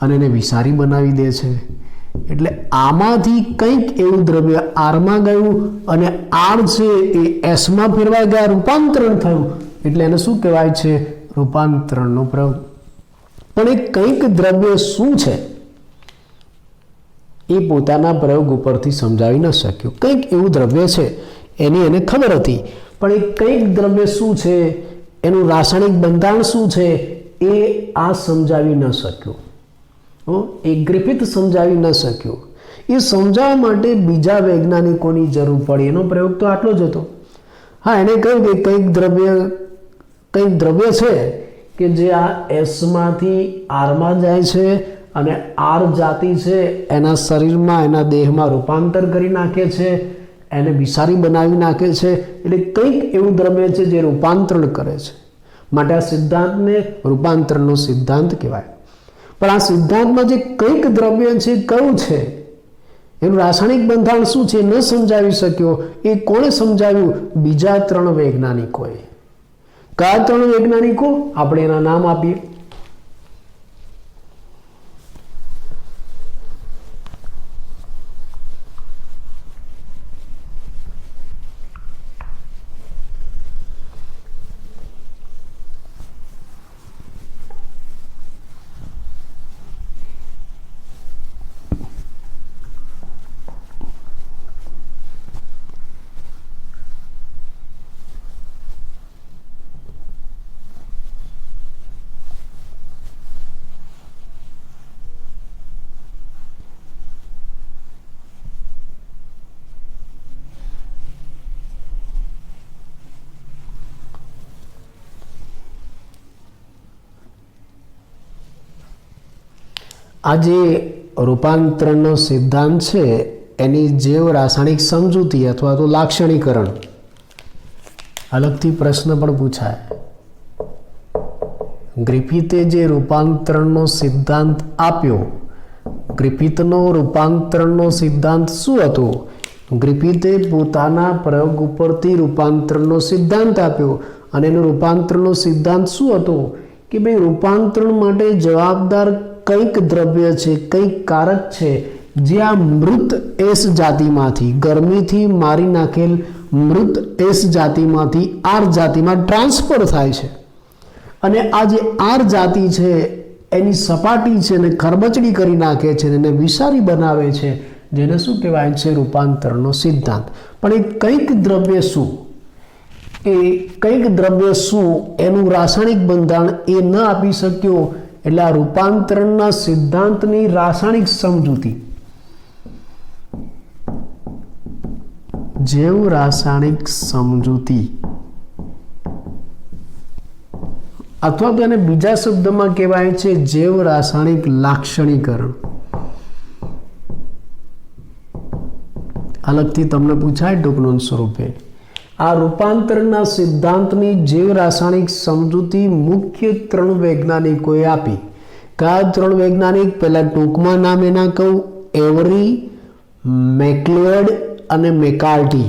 S1: અને એને વિષારી બનાવી દે છે. એટલે આમાંથી કંઈક એવું દ્રવ્ય આરમાં ગયું અને આર છે એ એસમાં ફેરવાઈ ગયા, રૂપાંતરણ થયું. એટલે એને શું કહેવાય છે? રૂપાંતરણનો પ્રયોગ. પણ એ કંઈક દ્રવ્ય શું છે એ પોતાના પ્રયોગ ઉપરથી સમજાવી ન શક્યો. કંઈક એવું દ્રવ્ય છે એની એને ખબર હતી, પણ એ કંઈક દ્રવ્ય શું છે, એનું રાસાયણિક બંધારણ શું છે એ આ સમજાવી ન શક્યો. એ ગ્રિફિથ સમજાવી ન શક્યો. એ સમજાવવા માટે બીજા વૈજ્ઞાનિકોની જરૂર પડી. એનો પ્રયોગ તો આટલો જ હતો. હા, એને કહ્યું કે કંઈક દ્રવ્ય છે કે જે આ એસમાંથી આરમાં જાય છે અને આર જાતિ છે એના શરીરમાં, એના દેહમાં રૂપાંતર કરી નાખે છે, એને વિષારી બનાવી નાખે છે. એટલે કંઈક એવું દ્રવ્ય છે જે રૂપાંતરણ કરે છે. માટે આ સિદ્ધાંતને રૂપાંતરણનો સિદ્ધાંત કહેવાય. પણ આ સિદ્ધાંતમાં જે કંઈક દ્રવ્ય છે કયું છે, એનું રાસાયણિક બંધારણ શું છે ન સમજાવી શક્યો. એ કોણે સમજાવ્યું? બીજા 3 વૈજ્ઞાનિકોએ. કયા 3 વૈજ્ઞાનિકો? આપણે એના નામ આપીએ. આ જે રૂપાંતરણનો સિદ્ધાંત છે એની જૈવ રાસાયણિક સમજૂતી અથવા તો લાક્ષણિકરણ, અલગથી પ્રશ્ન પણ પૂછાય. ગ્રિફિથે જે રૂપાંતરણનો સિદ્ધાંત આપ્યો, ગ્રિફિથનો રૂપાંતરણનો સિદ્ધાંત શું હતો? ગ્રિફિથે પોતાના પ્રયોગ ઉપરથી રૂપાંતરણનો સિદ્ધાંત આપ્યો અને એનો રૂપાંતરણનો સિદ્ધાંત શું હતો કે ભાઈ રૂપાંતરણ માટે જવાબદાર કંઈક દ્રવ્ય છે, કંઈક કારક છે જે આ મૃત એસ જાતિમાંથી, ગરમીથી મારી નાખેલ મૃત એસ જાતિમાંથી આર જાતિમાં ટ્રાન્સફર થાય છે અને આ જે આર જાતિ છે એની સપાટી છે ને ખરબચડી કરી નાખે છે અને એને વિષારી બનાવે છે, જેને શું કહેવાય છે? રૂપાંતરણનો સિદ્ધાંત. પણ એ કંઈક દ્રવ્ય શું, એ કંઈક દ્રવ્ય શું એનું રાસાયણિક બંધારણ એ ન આપી શક્યો. એટલે આ રૂપાંતરણના સિદ્ધાંતની રાસાયણિક સમજૂતી जैव रासायणिक समजूती अथवा तो એને બીજા શબ્દમાં કહેવાય છે જૈવ રાસાયણિક લાક્ષણિકરણ. અલગથી તમને પૂછાય ટૂંકનોંધ સ્વરૂપે. આ રૂપાંતરના સિદ્ધાંતની જૈવ રાસાયણિક સમજૂતી મુખ્ય 3 વૈજ્ઞાનિકોએ આપી. કયા 3 વૈજ્ઞાનિક? પહેલા ટૂંકમાં નામ એના કહું, એવરી, મેકલિયોડ અને મેકાર્ટી.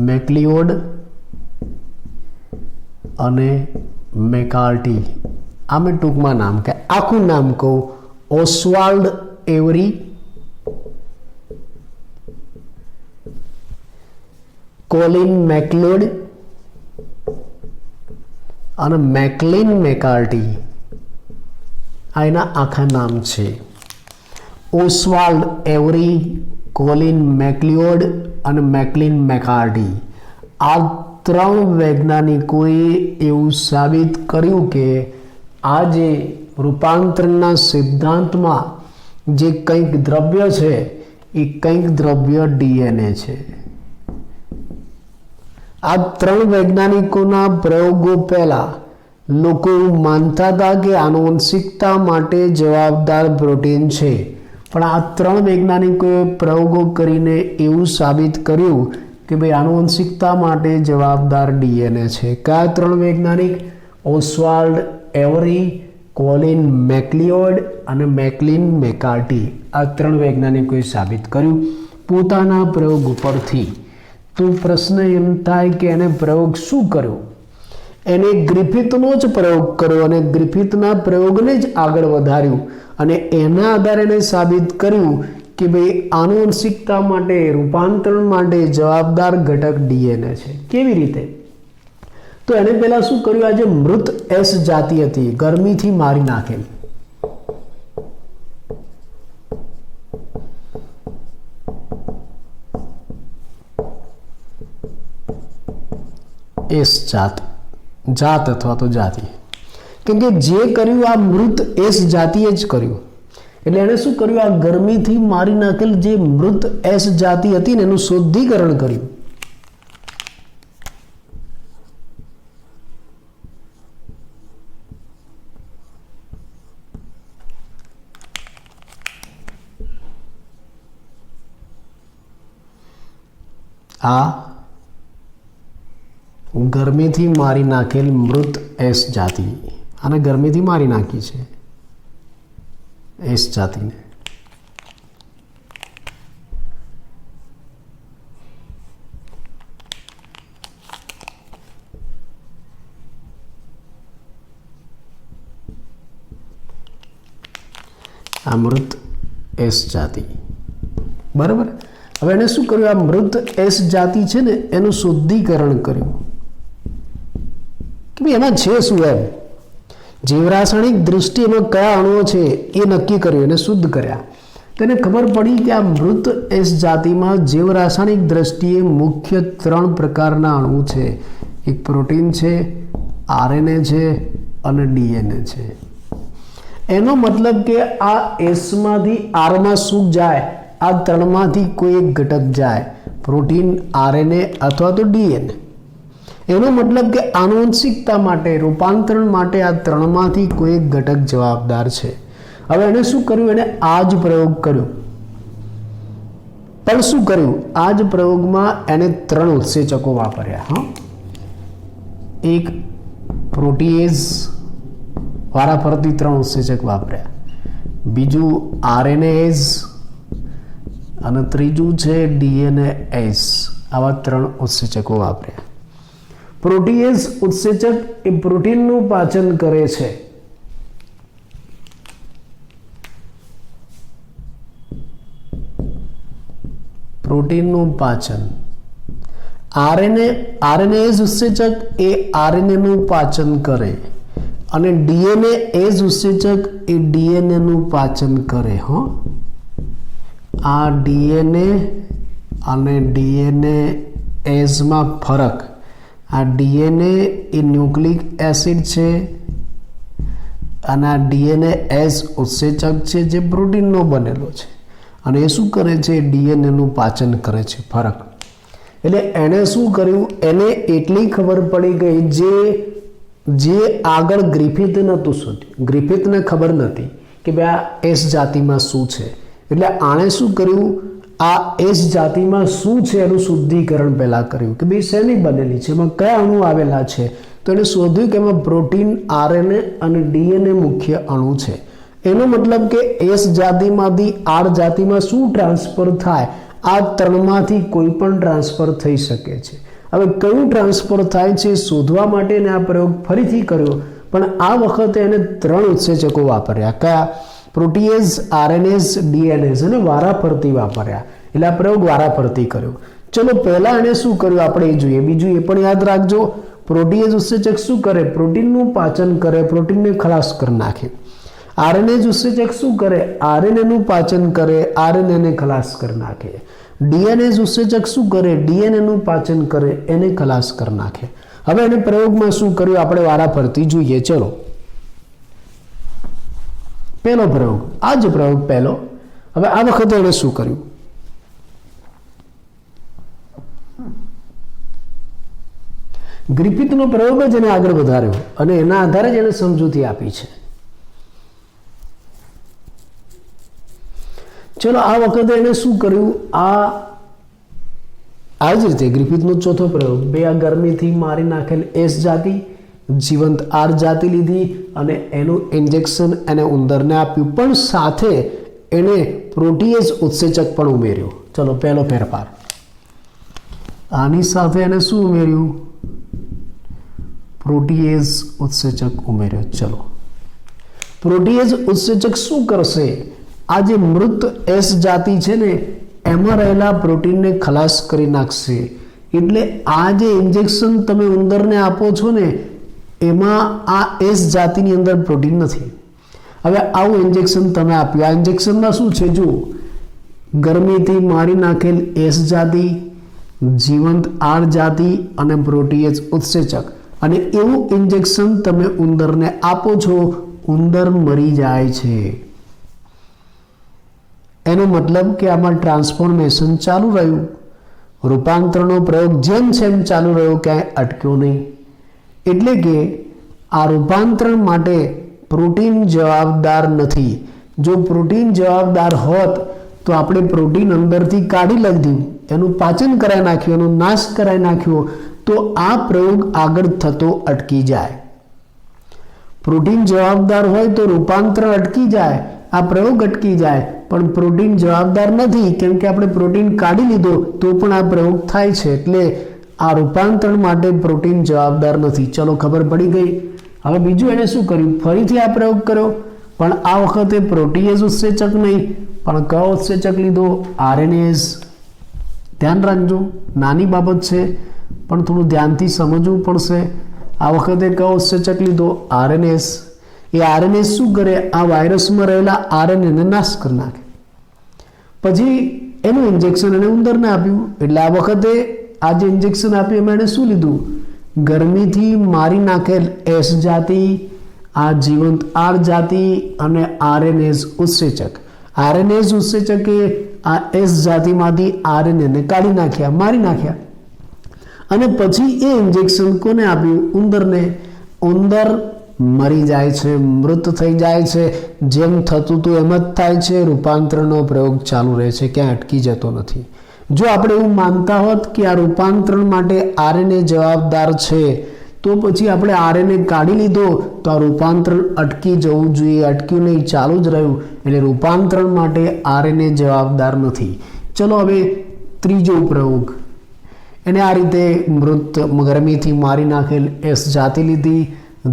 S1: મેકલિયોડ અને મેકાર્ટી, આ મેં ટૂંકમાં નામ કે આખું નામ કહું, ઓસ્વાલ્ડ એવરી, કોલિન મેકલિયોડ અને મેકલિન મેકાર્ટી. આ એના આખા નામ છે. ઓસ્વાલ્ડ એવરી, કોલિન મેકલિયોડ અને મેકલિન મેકાર્ટી. આ 3 વૈજ્ઞાનિકોએ એવું સાબિત કર્યું કે આ જે રૂપાંતરના સિદ્ધાંતમાં જે કંઈક દ્રવ્ય છે એ કંઈક દ્રવ્ય ડીએનએ છે. આ 3 વૈજ્ઞાનિકોના પ્રયોગો પહેલા લોકો માનતા હતા કે આનુવંશિકતા માટે જવાબદાર પ્રોટીન છે, પણ આ 3 વૈજ્ઞાનિકોએ પ્રયોગો કરીને એવું સાબિત કર્યું કે ભાઈ આનુવંશિકતા માટે જવાબદાર ડીએનએ છે. કયા 3 વૈજ્ઞાનિક? ઓસ્વાલ્ડ એવરી, કોલિન મેકલિયોડ અને મેકલિન મેકાર્ટી. આ 3 વૈજ્ઞાનિકોએ સાબિત કર્યું પોતાના પ્રયોગ ઉપરથી. તો પ્રશ્ન એમ થાય કે એને પ્રયોગ શું કર્યો? એને ગ્રિફિથનો જ પ્રયોગ કર્યો અને ગ્રિફિથના પ્રયોગને જ આગળ વધાર્યું અને એના આધારે એને સાબિત કર્યું કે ભાઈ આનુવંશિકતા માટે, રૂપાંતરણ માટે જવાબદાર ઘટક ડીએનએ છે. કેવી રીતે? તો એને પહેલા શું કર્યું? આ જે મૃત એસ જાતિ હતી, ગરમીથી મારી નાખેલી, એસ જાત અથવા તો જાતિ, કેમ કે જે કર્યું આ મૃત એસ જાતિએ જ કર્યું. એટલે એણે શું કર્યું? આ ગરમીથી મારી નાખેલ જે મૃત એસ જાતિ હતી ને એનું શુદ્ધિકરણ કર્યું. આ ગરમીથી મારી નાખેલ મૃત એસ જાતિ, આને ગરમીથી મારી નાખી છે એસ જાતિને. આ મૃત એસ જાતિ, બરાબર. હવે એને શું કર્યું? આ મૃત એસ જાતિ છે ને એનું શુદ્ધિકરણ કર્યું કે ભાઈ એમાં છે શું, એમ જીવરાસાયણિક દૃષ્ટિએ કયા અણુઓ છે એ નક્કી કર્યું, એને શુદ્ધ કર્યા. તો એને ખબર પડી કે આ મૃત એસ જાતિમાં જીવરાસાયણિક દ્રષ્ટિએ મુખ્ય 3 પ્રકારના અણુ છે. એક પ્રોટીન છે, આરએનએ છે અને ડીએનએ છે. એનો મતલબ કે આ એસમાંથી આરમાં શું જાય? આ 3માંથી કોઈ એક ઘટક જાય, પ્રોટીન, આરએનએ અથવા તો ડીએનએ. એનો મતલબ કે આનુવંશિકતા માટે, રૂપાંતરણ માટે આ 3માંથી કોઈ એક ઘટક જવાબદાર છે. હવે એને શું કર્યું? એને આ જ પ્રયોગ કર્યો. પણ શું કર્યું? આ જ પ્રયોગમાં એને 3 ઉત્સેચકો વાપર્યા. હા, એક પ્રોટીએઝ વારાફરતી 3 ઉત્સેચક વાપર્યા, બીજું આરએનએઝ અને ત્રીજું છે ડીએનએ એસ. આવા 3 ઉત્સેચકો વાપર્યા. પ્રોટીએઝ ઉત્સેચક એ પ્રોટીનનું પાચન કરે છે. પ્રોટીનનું પાચન. આરએનએઝ ઉત્સેચક એ આરએનએનું પાચન કરે અને ડીએનએ એઝ ઉત્સેચક એ ડીએનએનું પાચન કરે. હો, આ ડીએનએ અને ડીએનએ એઝમાં ફરક. આ ડીએનએ એ ન્યુક્લિક એસિડ છે અને આ ડીએનએ એસ ઉત્સેચક છે જે પ્રોટીનનો બનેલો છે અને એ શું કરે છે? ડીએનએનું પાચન કરે છે. ફરક એટલે એણે શું કર્યું? એને એટલી ખબર પડી ગઈ જે આગળ ગ્રિફિથ નહોતું શોધ્યું. ગ્રિફિથને ખબર નથી કે ભાઈ આ એસ જાતિમાં શું છે. એટલે આણે શું કર્યું? આ એસ જાતિમાં શું છે એનું શુદ્ધિકરણ પહેલાં કર્યું કે ભાઈ શેની બનેલી છે, એમાં કયા અણુ આવેલા છે. તો એને શોધ્યું કે એમાં પ્રોટીન, આરએનએ અને ડીએનએ મુખ્ય અણુ છે. એનો મતલબ કે એસ જાતિમાંથી આર જાતિમાં શું ટ્રાન્સફર થાય? આ ત્રણમાંથી કોઈ પણ ટ્રાન્સફર થઈ શકે છે. હવે કયું ટ્રાન્સફર થાય છે શોધવા માટે એને આ પ્રયોગ ફરીથી કર્યો, પણ આ વખતે એને 3 ઉત્સેચકો વાપર્યા. કયા? પ્રોટીએઝ, આરએનએઝ, ડીએનએઝ, અને વારાફરતી વાપર્યા. એટલે આ પ્રયોગ વારાફરતી કર્યો. ચલો પહેલા એને શું કર્યું આપણે એ જોઈએ. બીજું એ પણ યાદ રાખજો, પ્રોટીએઝ ઉત્સેચક શું કરે? પ્રોટીનનું પાચન કરે, પ્રોટીનને ખલાસ કરી નાખે. આરએનએઝ ઉત્સેચક શું કરે? આરએનએનું પાચન કરે, આરએનએને ખલાસ કરી નાખે. ડીએનએઝ ઉત્સેચક શું કરે? ડીએનએનું પાચન કરે, એને ખલાસ કરી નાખે. હવે એને પ્રયોગમાં શું કર્યું આપણે વારાફરતી જોઈએ. ચલો પહેલો પ્રયોગ, આ જ પ્રયોગ પહેલો. હવે આ વખતે એને શું કર્યું? ગ્રિફિથનો પ્રયોગ જ એને આગળ વધાર્યો અને એના આધારે જ એને સમજૂતી આપી છે. ચલો આ વખતે એને શું કર્યું? આ જ રીતે ગ્રિફિથનો ચોથો પ્રયોગ, બે આ ગરમીથી મારી નાખેલ એસ જાતિ, જીવંત આર જાતિ લીધી અને એનું ઇન્જેક્શન એને ઉંદરને આપ્યું, પણ સાથે એને પ્રોટીએઝ ઉત્સેચક પણ ઉમેર્યો. ચલો પહેલો ફેરફાર, આની સાથે એને શું ઉમેર્યું? પ્રોટીએઝ ઉત્સેચક ઉમેર્યો. ચલો પ્રોટીએઝ ઉત્સેચક શું કરશે? આ જે મૃત એસ જાતિ છે ને એમાં રહેલા પ્રોટીનને ખલાસ કરી નાખશે. એટલે આ જે ઇન્જેક્શન તમે ઉંદરને આપો છો ને એમાં આ એસ જાતિની અંદર પ્રોટીન નથી. હવે આવું ઇન્જેક્શન તમે આપ્યું. આ ઇન્જેક્શનમાં શું છે? જુઓ, ગરમીથી મારી નાખેલ એસ જાતિ, જીવંત આર જાતિ અને પ્રોટીએઝ ઉત્સેચક, અને એવું ઇન્જેક્શન તમે ઉંદરને આપો છો, ઉંદર મરી જાય છે. એનો મતલબ કે આમાં ટ્રાન્સફોર્મેશન ચાલુ રહ્યું, રૂપાંતરણનો પ્રયોગ જેમ છે એમ ચાલુ રહ્યો, ક્યાંય અટક્યો નહીં. એટલે કે આ રૂપાંતરણ માટે પ્રોટીન જવાબદાર નથી. જો પ્રોટીન જવાબદાર હોત તો આપણે પ્રોટીન અંદરથી કાઢી લીધું, એનું પાચન કરાવી નાખ્યું, એનો નાશ કરાવી નાખ્યો, તો આ પ્રયોગ આગળ થતો અટકી જાય. પ્રોટીન જવાબદાર હોય તો રૂપાંતરણ અટકી જાય, આ પ્રયોગ અટકી જાય. પણ પ્રોટીન જવાબદાર નથી, કેમ કે આપણે પ્રોટીન કાઢી લીધો તો પણ આ પ્રયોગ થાય છે. એટલે આ રૂપાંતરણ માટે પ્રોટીન જવાબદાર નથી. ચલો ખબર પડી ગઈ. હવે બીજું એને શું કર્યું? ફરીથી આ પ્રયોગ કર્યો, પણ આ વખતે પ્રોટીએઝ ઉત્સેચક નહીં, પણ કયો ઉત્સેચક લીધો? આરએનએઝ. ધ્યાન રાખજો, નાની બાબત છે પણ થોડું ધ્યાનથી સમજવું પડશે. આ વખતે કયો ઉત્સેચક લીધો? આરએનએઝ. એ આરએનએઝ શું કરે? આ વાયરસમાં રહેલા આરએનએને નાશ કરી નાખે. પછી એનું ઇન્જેક્શન એને ઉંદરને આપ્યું. એટલે આ વખતે આ જે ઇન્જેક્શન આપ્યું એમાં એને શું લીધું? ગરમીથી મારી નાખેલ એસ જાતિ, આ જીવંત આર જાતિ અને આરએનએઝ ઉત્સેચક. આરએનએઝ ઉત્સેચકે આ એસ જાતિમાંથી આરએનએને કાઢી નાખ્યા, મારી નાખ્યા. અને પછી એ ઇન્જેક્શન કોને આપ્યું? ઉંદરને. ઉંદર મરી જાય છે, મૃત થઈ જાય છે. જેમ થતું હતું એમ જ થાય છે. રૂપાંતરણનો પ્રયોગ ચાલુ રહે છે, ક્યાંય અટકી જતો નથી. જો આપણે એવું માનતા હોત કે આ રૂપાંતરણ માટે આરએનએ જવાબદાર છે તો પછી આપણે આરએનએ કાઢી લીધો તો આ રૂપાંતરણ અટકી જવું જોઈએ. અટક્યું નહીં, ચાલુ જ રહ્યું. એટલે રૂપાંતરણ માટે આરએનએ જવાબદાર નથી. ચલો હવે ત્રીજો પ્રયોગ. એને આ રીતે મૃત ગરમીથી મારી નાખેલ એસ જાતિ લીધી,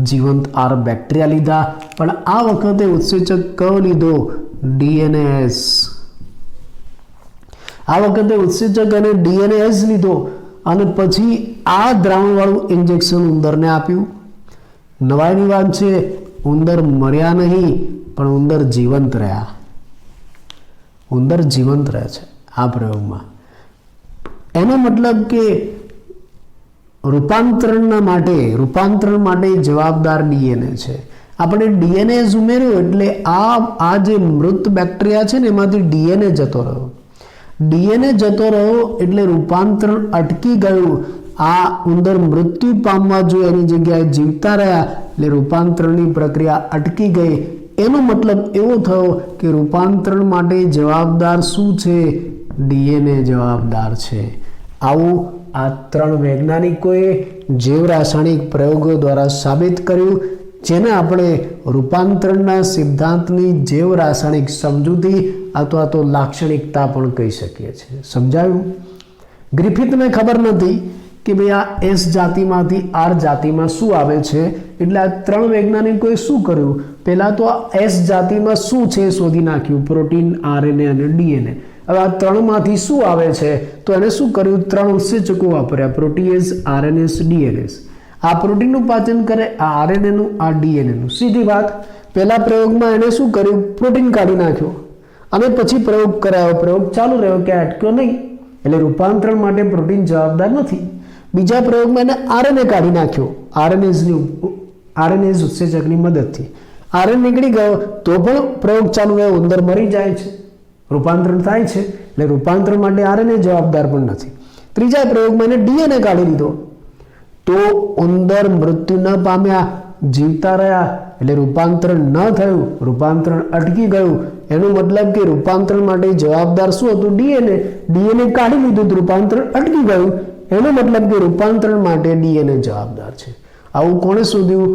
S1: જીવંત આર બેક્ટેરિયા લીધા, પણ આ વખતે ઉત્સેચક કયો લીધો? ડીએનએસ. આ વખતે ઉત્સેચક અને ડીએનએસ લીધો અને પછી આ દ્રાવણવાળું ઇન્જેક્શન ઉંદરને આપ્યું. નવાઈની વાત છે, ઉંદર મર્યા નહીં પણ ઉંદર જીવંત રહ્યા. ઉંદર જીવંત રહે છે આ પ્રયોગમાં. એનો મતલબ કે રૂપાંતરણ માટે જવાબદાર ડીએનએ છે. આપણે ડીએનએ ઉમેર્યું એટલે આ જે મૃત બેક્ટેરિયા છે ને એમાંથી ડીએનએ જતો રહ્યો. ડીએનએ જતો રહ્યો એટલે રૂપાંતરણ અટકી ગયું. આ ઉંદર મૃત્યુ પામવા જોઈએ એની જગ્યાએ જીવતા રહ્યા એટલે રૂપાંતરણની પ્રક્રિયા અટકી ગઈ. એનો મતલબ એવો થયો કે રૂપાંતરણ માટે જવાબદાર શું છે? ડીએનએ જવાબદાર છે. આવું આ 3 વૈજ્ઞાનિકોએ જૈવ રાસાયણિક પ્રયોગો દ્વારા સાબિત કર્યું, જેને આપણે રૂપાંતરણના સિદ્ધાંતની જૈવ રાસાયણિક સમજૂતી અથવા તો લાક્ષણિકતા પણ કહી શકીએ છીએ. સમજાયું? ગ્રિફિથને ખબર નથી કે ભાઈ આ એસ જાતિમાંથી આર જાતિમાં શું આવે છે, એટલે આ 3 વૈજ્ઞાનિકોએ શું કર્યું? પહેલાં તો આ એસ જાતિમાં શું છે શોધી નાખ્યું, પ્રોટીન, આરએનએ અને ડીએનએ. હવે આ 3માંથી શું આવે છે તો એને શું કર્યું? 3 ઉત્સેચકો વાપર્યા, પ્રોટીએઝ, આરએનએસ, ડીએનએસ. આ પ્રોટીનનું પાચન કરે, આ આરએનએનું, આ ડીએનએનું. સીધી વાત. પહેલા પ્રયોગમાં એને શું કર્યું? પ્રોટીન કાઢી નાખ્યો અને પછી પ્રયોગ કરાયો. પ્રયોગ ચાલુ રહ્યો, કે અટક્યો નહીં. એટલે રૂપાંતરણ માટે પ્રોટીન જવાબદાર નથી. બીજા પ્રયોગમાં એને આરએનએ કાઢી નાખ્યો, આરએનએઝ ઉત્સેચકની મદદથી. આરએનએ નીકળી ગયો તો પણ પ્રયોગ ચાલુ રહ્યો, ઉંદર મરી જાય છે, રૂપાંતરણ થાય છે. એટલે રૂપાંતરણ માટે આરએનએ જવાબદાર પણ નથી. ત્રીજા પ્રયોગમાં એને ડીએનએ કાઢી લીધો તો ઉંદર મૃત્યુ ન પામ્યા, જીવતા રહ્યા. એટલે રૂપાંતરણ ન થયું, રૂપાંતરણ અટકી ગયું. એનો મતલબ કે રૂપાંતરણ માટે જવાબદાર શું હતું? ડીએનએ. ડીએનએ કાઢી લીધું તો રૂપાંતરણ અટકી ગયું. એનો મતલબ કે રૂપાંતરણ માટે ડીએનએ જવાબદાર છે. આવું કોણે શોધ્યું?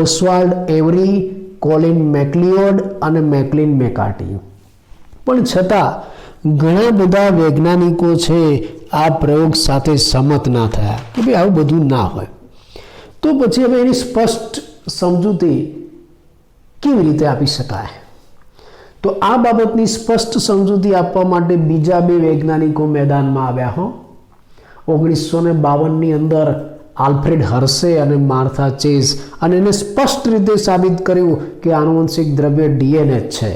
S1: ઓસ્વાલ્ડ એવરી, કોલિન મેકલિયોડ અને મેકલિન મેકાર્ટી. પણ છતાં ઘણા બધા વૈજ્ઞાનિકો છે આ પ્રયોગ સાથે સંમત ના થયા કે ભાઈ આવું બધું ના હોય. તો પછી હવે એની સ્પષ્ટ સમજૂતી કેવી રીતે આપી શકાય? તો આ બાબતની સ્પષ્ટ સમજૂતી આપવા માટે બીજા 2 વૈજ્ઞાનિકો મેદાનમાં આવ્યા. 1952ની અંદર આલ્ફ્રેડ હર્શે અને માર્થા ચેઝ, અને એને સ્પષ્ટ રીતે સાબિત કર્યું કે આનુવંશિક દ્રવ્ય ડીએનએ છે.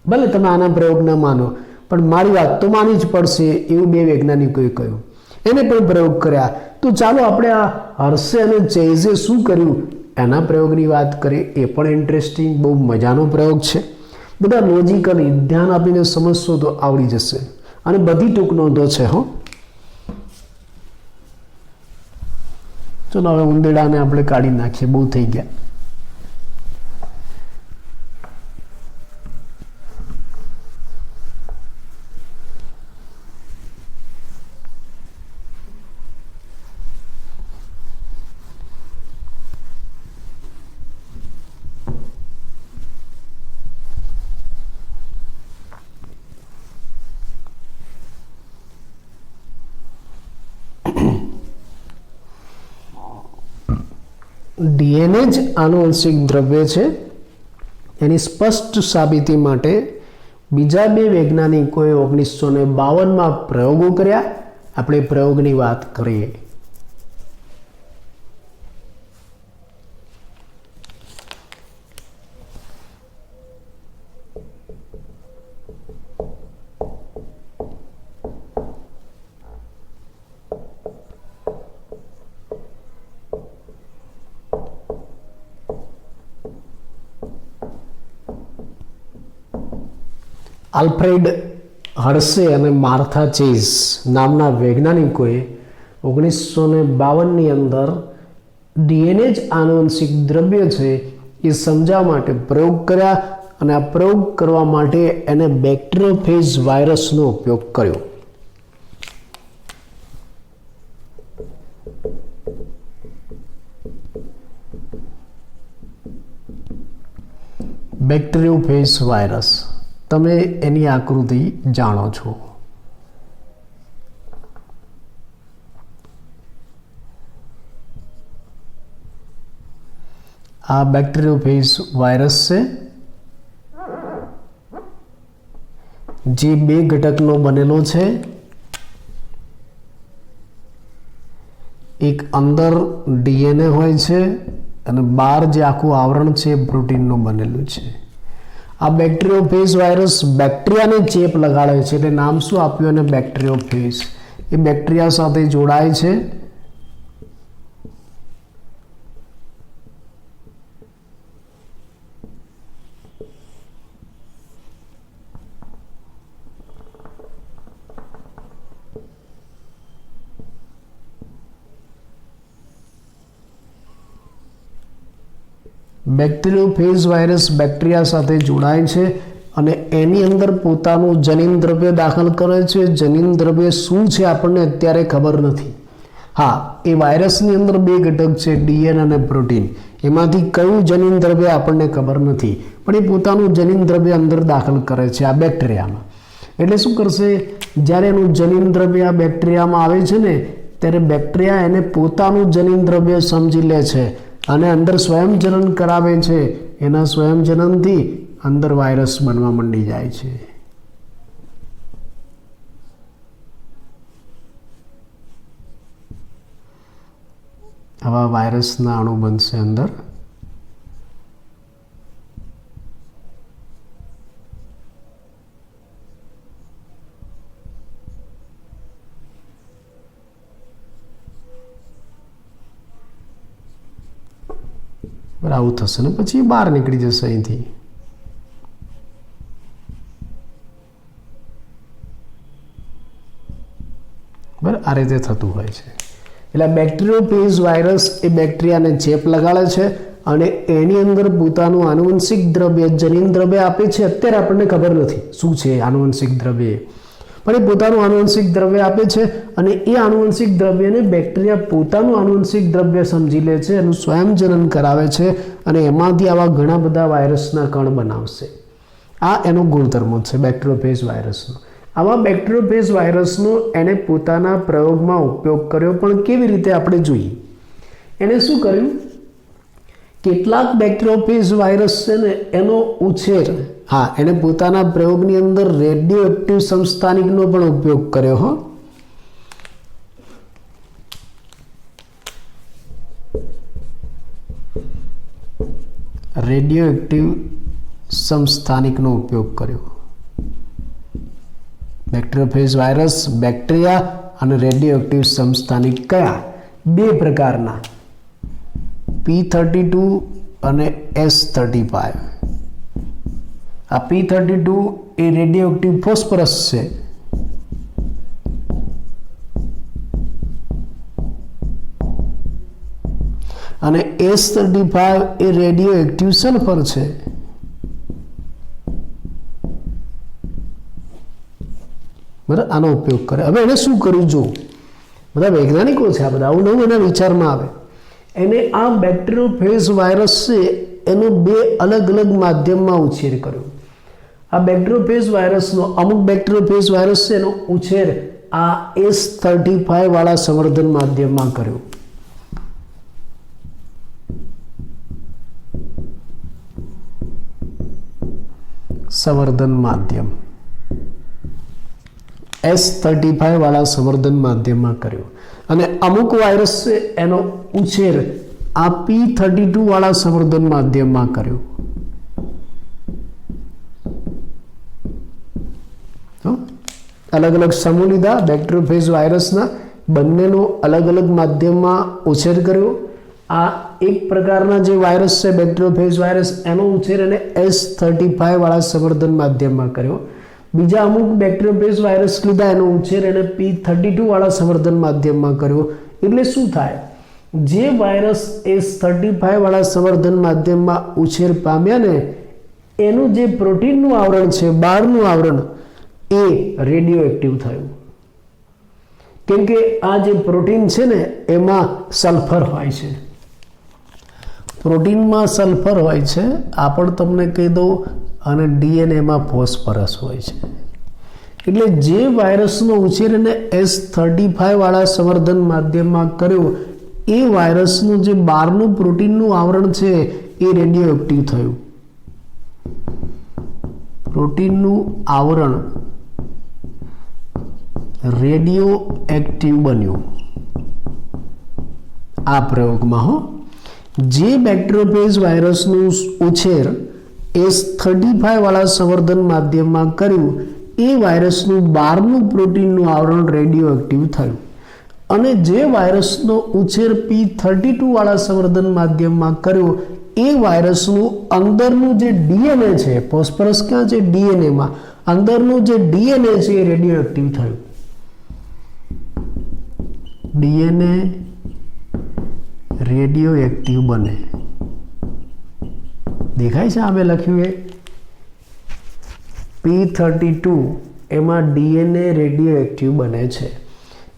S1: ભલે તમે આના પ્રયોગ ન માનો, પણ મારી વાત તો માની જ પડશે એવું 2 વૈજ્ઞાનિકોએ કહ્યું. એને પણ પ્રયોગ કર્યા. તો ચાલો આપણે આ હર્શે અને ચેઝે શું કર્યું એના પ્રયોગની વાત કરીએ. એ પણ ઇન્ટરેસ્ટિંગ, બહુ મજાનો પ્રયોગ છે. બધા લોજિકલી ધ્યાન આપીને સમજશો તો આવડી જશે. અને બધી ટૂંક નોંધો છે. ચલો હવે ઉંદેડાને આપણે કાઢી નાખીએ, બહુ થઈ ગયા. ડીએનએ જ આનુવંશિક દ્રવ્ય છે. એની સ્પષ્ટ સાબિતી માટે બીજા 2 વૈજ્ઞાનિકોએ 1952માં પ્રયોગો કર્યા. આપણે પ્રયોગની વાત કરીએ. આલ્ફ્રેડ હર્શે અને માર્થા ચેઝ નામના વૈજ્ઞાનિકોએ 1952ની અંદર ડીએનએ જ આનુવંશિક દ્રવ્ય છે એ સમજાવવા માટે પ્રયોગ કર્યા. અને આ પ્રયોગ કરવા માટે એને બેક્ટેરિયોફેજ વાયરસનો ઉપયોગ કર્યો. બેક્ટેરિયોફેજ વાયરસ, તમે એની આકૃતિ જાણો છો. આ બેક્ટેરિયોફેજ વાયરસ છે જે 2 ઘટકનો બનેલો છે. એક અંદર ડીએનએ હોય છે અને બહાર જે આખું આવરણ છે પ્રોટીનનું બનેલું છે. આ બેક્ટેરિયોફેજ વાયરસ બેક્ટેરિયાને ચેપ લગાડે છે, એટલે નામ શું આપ્યું એને? બેક્ટેરિયોફેજ. એ બેક્ટેરિયા સાથે જોડાય છે બેક્ટેરિયોફેજ વાયરસ બેક્ટેરિયા સાથે જોડાય છે અને એની અંદર પોતાનું જનીન દ્રવ્ય દાખલ કરે છે. જનીન દ્રવ્ય શું છે આપણને અત્યારે ખબર નથી. હા, એ વાયરસની અંદર બે ઘટક છે, ડીએનએ અને પ્રોટીન. એમાંથી કયું જનીન દ્રવ્ય આપણને ખબર નથી, પણ એ પોતાનું જનીન દ્રવ્ય અંદર દાખલ કરે છે આ બેક્ટેરિયામાં. એટલે શું કરશે, જ્યારે એનું જનીન દ્રવ્ય આ બેક્ટેરિયામાં આવે છે ને, ત્યારે બેક્ટેરિયા એને પોતાનું જનીન દ્રવ્ય સમજી લે છે અને અંદર સ્વયંજનન કરાવે છે. એના સ્વયંજનનથી અંદર વાયરસ બનવા માંડી જાય છે. આવા વાયરસના અણુ બનશે અંદર. આવું થશે ને પછી બહાર નીકળી જશે અહીંથી. બરાબર, આ રીતે થતું હોય છે. એટલે બેક્ટેરિયોફેજ વાયરસ એ બેક્ટેરિયાને ચેપ લગાડે છે અને એની અંદર પોતાનું આનુવંશિક દ્રવ્ય જનીન દ્રવ્ય આપે છે. અત્યારે આપણને ખબર નથી શું છે આનુવંશિક દ્રવ્ય, પણ એ પોતાનું આનુવંશિક દ્રવ્ય આપે છે અને એ આનુવંશિક દ્રવ્યને બેક્ટેરિયા પોતાનું આનુવંશિક દ્રવ્ય સમજી લે છે, એનું સ્વયંજનન કરાવે છે અને એમાંથી આવા ઘણા બધા વાયરસના કણ બનાવશે. આ એનો ગુણધર્મો છે બેક્ટેરિયોફેજ વાયરસનો. આવા બેક્ટેરિયોફેજ વાયરસનો એને પોતાના પ્રયોગમાં ઉપયોગ કર્યો, પણ કેવી રીતે આપણે જોઈએ. એને શું કર્યું, કેટલાક બેક્ટેરિયોફેજ વાયરસ છે ને એનો ઉછેર, હા, એને પોતાના પ્રયોગની અંદર રેડિયો એક્ટિવ સમસ્થાનિકનો પણ ઉપયોગ કર્યો. હો, રેડિયો એક્ટિવ સમસ્થાનિકનો ઉપયોગ કર્યો. બેક્ટેરિયોફેજ વાયરસ, બેક્ટેરિયા અને રેડિયો એક્ટિવ સમસ્થાનિક કયા? બે પ્રકારના, P32 અને S35. આ P32 એ રેડિયો એક્ટિવ ફોસ્ફરસ છે અને S35 એ રેડિયો એક્ટિવ સલ્ફર છે. બરાબર, આનો ઉપયોગ કરે. હવે એને શું કર્યું, જો બધા વૈજ્ઞાનિકો છે, આ બધા આવું નવું એના વિચારમાં આવે. એને આ બેક્ટેરિયોફેજ વાયરસ છે એનો બે અલગ અલગ માધ્યમમાં ઉછેર કર્યો. આ બેક્ટેરિયોફેજ વાયરસનો, અમુક બેક્ટેરિયોફેજ વાયરસ છે એનો ઉછેર આ S35 વાળા સંવર્ધન માધ્યમમાં કર્યો. સંવર્ધન માધ્યમ S35 વાળા સંવર્ધન માધ્યમમાં કર્યો. અને અમુક વાયરસ છે એનો ઉછેર આ P32 વાળા સંવર્ધન માધ્યમમાં કર્યો. અલગ અલગ સમૂહ લીધા બેક્ટેરિયોફેજ વાયરસના, બંનેનો અલગ અલગ માધ્યમમાં ઉછેર કર્યો. આ એક પ્રકારના જે વાયરસ છે બેક્ટેરિયોફેજ વાયરસ, એનો ઉછેર એને S35 વાળા સંવર્ધન માધ્યમમાં કર્યો. બીજા અમુક બેક્ટેરિયોફેજ વાયરસ લીધા, એનો ઉછેર એને P32 વાળા સંવર્ધન માધ્યમમાં કર્યો. એટલે શું થાય, જે વાયરસ S35 વાળા સંવર્ધન માધ્યમમાં ઉછેર પામ્યા ને, એનું જે પ્રોટીનનું આવરણ છે, બહારનું આવરણ, એ રેડિયો એક્ટિવ થયું. કેમ કે આ જે પ્રોટીન છે ને એમાં સલ્ફર હોય છે, પ્રોટીનમાં સલ્ફર હોય છે, આ પણ તમને કહી દઉં, અને ડીએનએમાં ફોસ્ફરસ હોય છે. એટલે જે વાયરસનો ઉછેર એને S35 વાળા સંવર્ધન માધ્યમમાં કર્યો, એ વાયરસનું જે બહારનું પ્રોટીનનું આવરણ છે એ રેડિયો એક્ટિવ થયું. પ્રોટીનનું આવરણ રેડિયો એક્ટિવ બન્યું આ પ્રયોગમાં. હો, જે બેક્ટેરિયોફેજ વાયરસનું ઉછેર S35 વાળા સંવર્ધન માધ્યમમાં કર્યું, એ વાયરસનું બહારનું પ્રોટીનનું આવરણ રેડિયો એક્ટિવ થયું. અને જે વાયરસનો ઉછેર P32 વાળા સંવર્ધન માધ્યમમાં કર્યો, એ વાયરસનું અંદરનું જે ડીએનએ છે, ફોસ્ફરસ ક્યાં છે? ડીએનએમાં. અંદરનું જે ડીએનએ છે એ રેડિયો એક્ટિવ થયું. ડીએનએ રેડિયો એક્ટિવ બને. દેખાય છે આ મેં લખ્યું એ P32 એમાં DNA રેડિયો એક્ટિવ બને છે.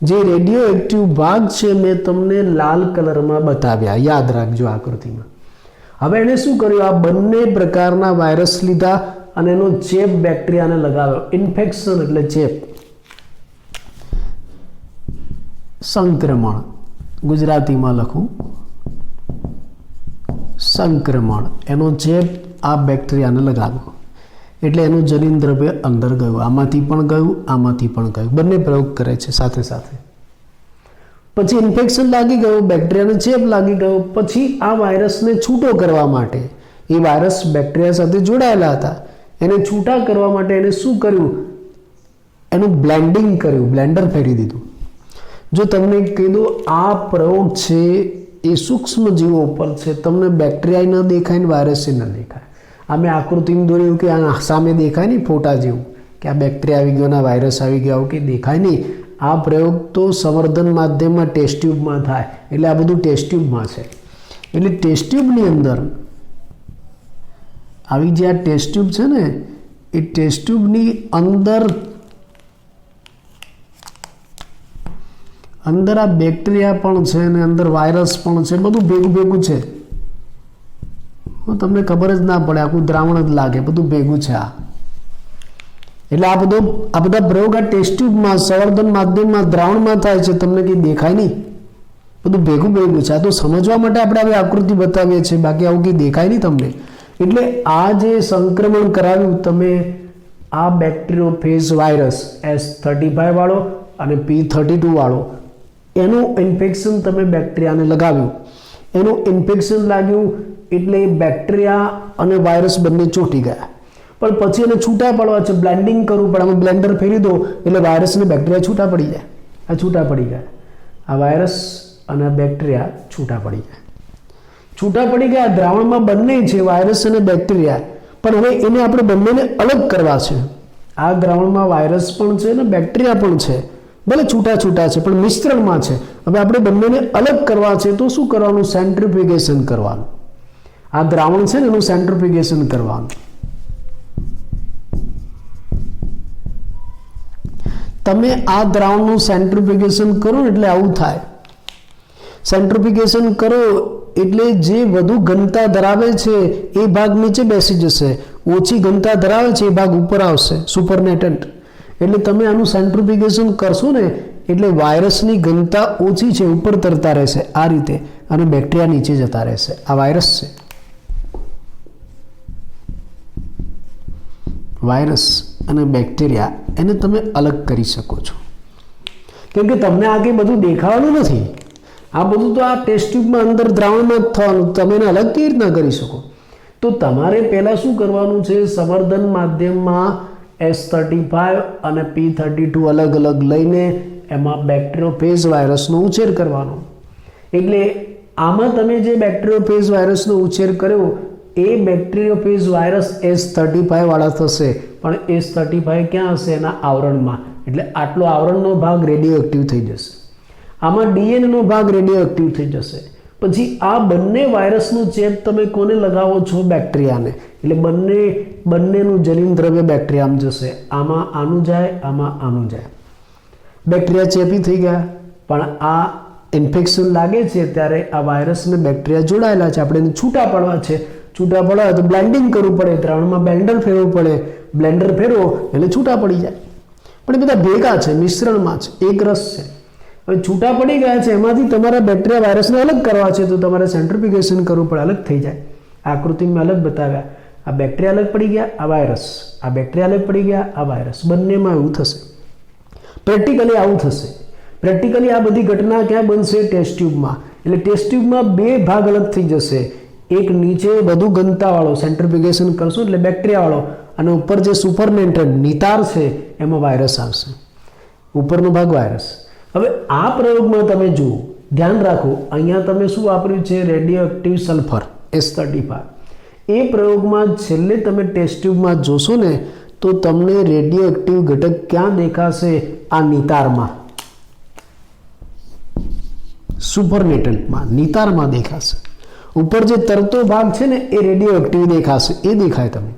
S1: જે રેડિયો એક્ટિવ ભાગ છે મેં તમને લાલ કલરમાં બતાવ્યા, યાદ રાખજો આકૃતિમાં. હવે એને શું કર્યું, આ બંને પ્રકારના વાયરસ લીધા અને એનો ચેપ બેક્ટેરિયાને લગાવ્યો. ઇન્ફેક્શન એટલે ચેપ, સંક્રમણ ગુજરાતીમાં લખું સંક્રમણ, એનો ચેપ આ બેક્ટેરિયાને લગાવ્યો એટલે એનું જનીન દ્રવ્ય અંદર ગયું, આમાંથી પણ ગયું, આમાંથી પણ ગયું, બંને પ્રયોગ કરે છે સાથે સાથે. પછી ઇન્ફેક્શન લાગી ગયું, બેક્ટેરિયાને ચેપ લાગી ગયો. પછી આ વાયરસને છૂટો કરવા માટે, એ વાયરસ બેક્ટેરિયા સાથે જોડાયેલા હતા, એને છૂટા કરવા માટે એને શું કર્યું, એનું બ્લેન્ડિંગ કર્યું, બ્લેન્ડર ફેરવી દીધું. જો તમને કીધું આ પ્રયોગ છે એ સૂક્ષ્મ જીવો ઉપર છે, તમને બેક્ટેરિયા ન દેખાય ને વાયરસ ન દેખાય. આ મેં આકૃતિમાં દોર્યું કે આ સામે દેખાય નહીં ફોટા જેવું કે આ બેક્ટેરિયા આવી ગયો, ના વાયરસ આવી ગયા, કે દેખાય નહીં. આ પ્રયોગ તો સંવર્ધન માધ્યમમાં ટેસ્ટ ટ્યુબમાં થાય, એટલે આ બધું ટેસ્ટ ટ્યુબમાં છે. એટલે ટેસ્ટ ટ્યુબની અંદર આવી જે આ ટેસ્ટ ટ્યુબ છે ને, એ ટેસ્ટ ટ્યુબની અંદર આ બેક્ટેરિયા પણ છે અને અંદર વાયરસ પણ છે, બધું ભેગું ભેગું છે. તમને ખબર જ ના પડે, આખું દ્રાવણ જ લાગે, બધું ભેગું છે આ. એટલે આ બધા પ્રયોગ આ ટેસ્ટ ટ્યુબમાં સંવર્ધન માધ્યમમાં દ્રાવણમાં થાય છે, તમને કંઈ દેખાય નહીં, બધું ભેગું ભેગું છે. આ તો સમજવા માટે આપણે આવી આકૃતિ બતાવીએ છીએ, બાકી આવું કંઈ દેખાય નહીં તમને. એટલે આ જે સંક્રમણ કરાવ્યું તમે, આ બેક્ટેરિયોફેજ વાયરસ S35 વાળો અને P32 વાળો, એનું ઇન્ફેક્શન તમે બેક્ટેરિયાને લગાવ્યું, એનું ઇન્ફેક્શન લાગ્યું એટલે બેક્ટેરિયા અને વાયરસ બંને ચોંટી ગયા. પણ પછી એને છૂટા પડવા છે, બ્લેન્ડિંગ કરવું પડે. આમાં બ્લેન્ડર ફેરી દો એટલે વાયરસ અને બેક્ટેરિયા છૂટા પડી જાય. આ છૂટા પડી ગયા, આ વાયરસ અને બેક્ટેરિયા છૂટા પડી ગયા. છૂટા પડી ગયા દ્રાવણમાં બંને છે, વાયરસ અને બેક્ટેરિયા. પણ હવે એને આપણે બંનેને અલગ કરવા છે. આ દ્રાવણમાં વાયરસ પણ છે અને બેક્ટેરિયા પણ છે, ભલે છૂટા છૂટા છે પણ મિશ્રણમાં છે. હવે આપણે બંનેને અલગ કરવા છે તો શું કરવાનું, સેન્ટ્રીફ્યુગેશન કરવાનું. આ દ્રાવણ છે ને એનું સેન્ટ્રીફ્યુગેશન કરવાનું. તમે આ દ્રાવણનું સેન્ટ્રીફ્યુગેશન કરો ને એટલે આવું થાય. સેન્ટ્રીફ્યુગેશન કરો એટલે જે વધુ ઘનતા ધરાવે છે એ ભાગ નીચે બેસી જશે, ઓછી ઘનતા ધરાવે છે એ ભાગ ઉપર આવશે, સુપરનેટન્ટ. એટલે તમે આનું સેન્ટ્રીફ્યુગેશન કરશો ને એટલે વાયરસની ઘનતા ઓછી છે, ઉપર તરતા રહેશે આ રીતે, અને બેક્ટેરિયા નીચે જતા રહેશે. આ વાયરસ છે, વાયરસ અને બેક્ટેરિયા એને તમે અલગ કરી શકો છો. કેમ કે તમને આ કંઈ બધું દેખાવાનું નથી, આ બધું તો આ ટેસ્ટ ટ્યુબમાં અંદર દ્રાવણમાં જ થવાનું, તમે એને અલગ કેવી રીતના કરી શકો. તો તમારે પહેલાં શું કરવાનું છે, સંવર્ધન માધ્યમમાં S35 અને P32 અલગ અલગ લઈને એમાં બેક્ટેરિયોફેજ વાયરસનો ઉછેર કરવાનો. એટલે આમાં તમે જે બેક્ટેરિયોફેજ વાયરસનો ઉછેર કર્યો એ બેક્ટેરિયોફેજ વાયરસ S35 વાળા થશે, પણ S35 ક્યાં હશે, એના આવરણમાં. એટલે આટલો આવરણનો ભાગ રેડિયો એક્ટિવ થઈ જશે, આમાં DNA નો ભાગ રેડિયો એક્ટિવ થઈ જશે. પછી આ બંને વાયરસનું ચેપ તમે કોને લગાવો છો, બેક્ટેરિયાને. એટલે બંનેનું જનીન દ્રવ્ય બેક્ટેરિયામાં જશે, આમાં આનું જાય, આમાં આનું જાય. બેક્ટેરિયા ચેપી થઈ ગયા, પણ આ ઇન્ફેક્શન લાગે છે ત્યારે આ વાયરસ અને બેક્ટેરિયા જોડાયેલા છે, આપણે એને છૂટા પડવા છે. છૂટા પડવા તો બ્લેન્ડિંગ કરવું પડે, દ્રાવણમાં બ્લેન્ડર ફેરવવું પડે, બ્લેન્ડર ફેરવો એટલે છૂટા પડી જાય. પણ એ બધા ભેગા છે, મિશ્રણમાં છે, એક રસ છે. હવે છૂટા પડી ગયા છે, એમાંથી તમારા બેક્ટેરિયા વાયરસને અલગ કરવા છે તો તમારે સેન્ટ્રીફ્યુગેશન કરવું પડે, અલગ થઈ જાય. આકૃતિમાં અલગ બતાવ્યા, આ બેક્ટેરિયા અલગ પડી ગયા, આ વાયરસ, આ બેક્ટેરિયા અલગ પડી ગયા, આ વાયરસ, બંનેમાં એવું થશે. પ્રેક્ટિકલી આવું થશે. પ્રેક્ટિકલી આ બધી ઘટના ક્યાં બનશે, ટેસ્ટ ટ્યુબમાં. એટલે ટેસ્ટ ટ્યુબમાં બે ભાગ અલગ થઈ જશે, એક નીચે વધુ ઘનતાવાળો સેન્ટ્રીફ્યુગેશન કરશો એટલે બેક્ટેરિયાવાળો, અને ઉપર જે સુપરનેટન્ટ નિતાર છે એમાં વાયરસ આવશે, ઉપરનો ભાગ વાયરસ. હવે આ પ્રયોગમાં તમે જુઓ, ધ્યાન રાખો, અહીંયા તમે શું વાપર્યું છે, રેડિયો એક્ટિવ સલ્ફર S35. એ પ્રયોગમાં છેલ્લે તમે ટેસ્ટ ટ્યુબમાં જોશો ને તો તમને રેડિયો એક્ટિવ ઘટક ક્યાં દેખાશે, આ નિતારમાં, સુપરનેટન્ટમાં, નિતારમાં દેખાશે. ઉપર જે તરતો ભાગ છે ને એ રેડિયો એક્ટિવ દેખાશે, એ દેખાય તમને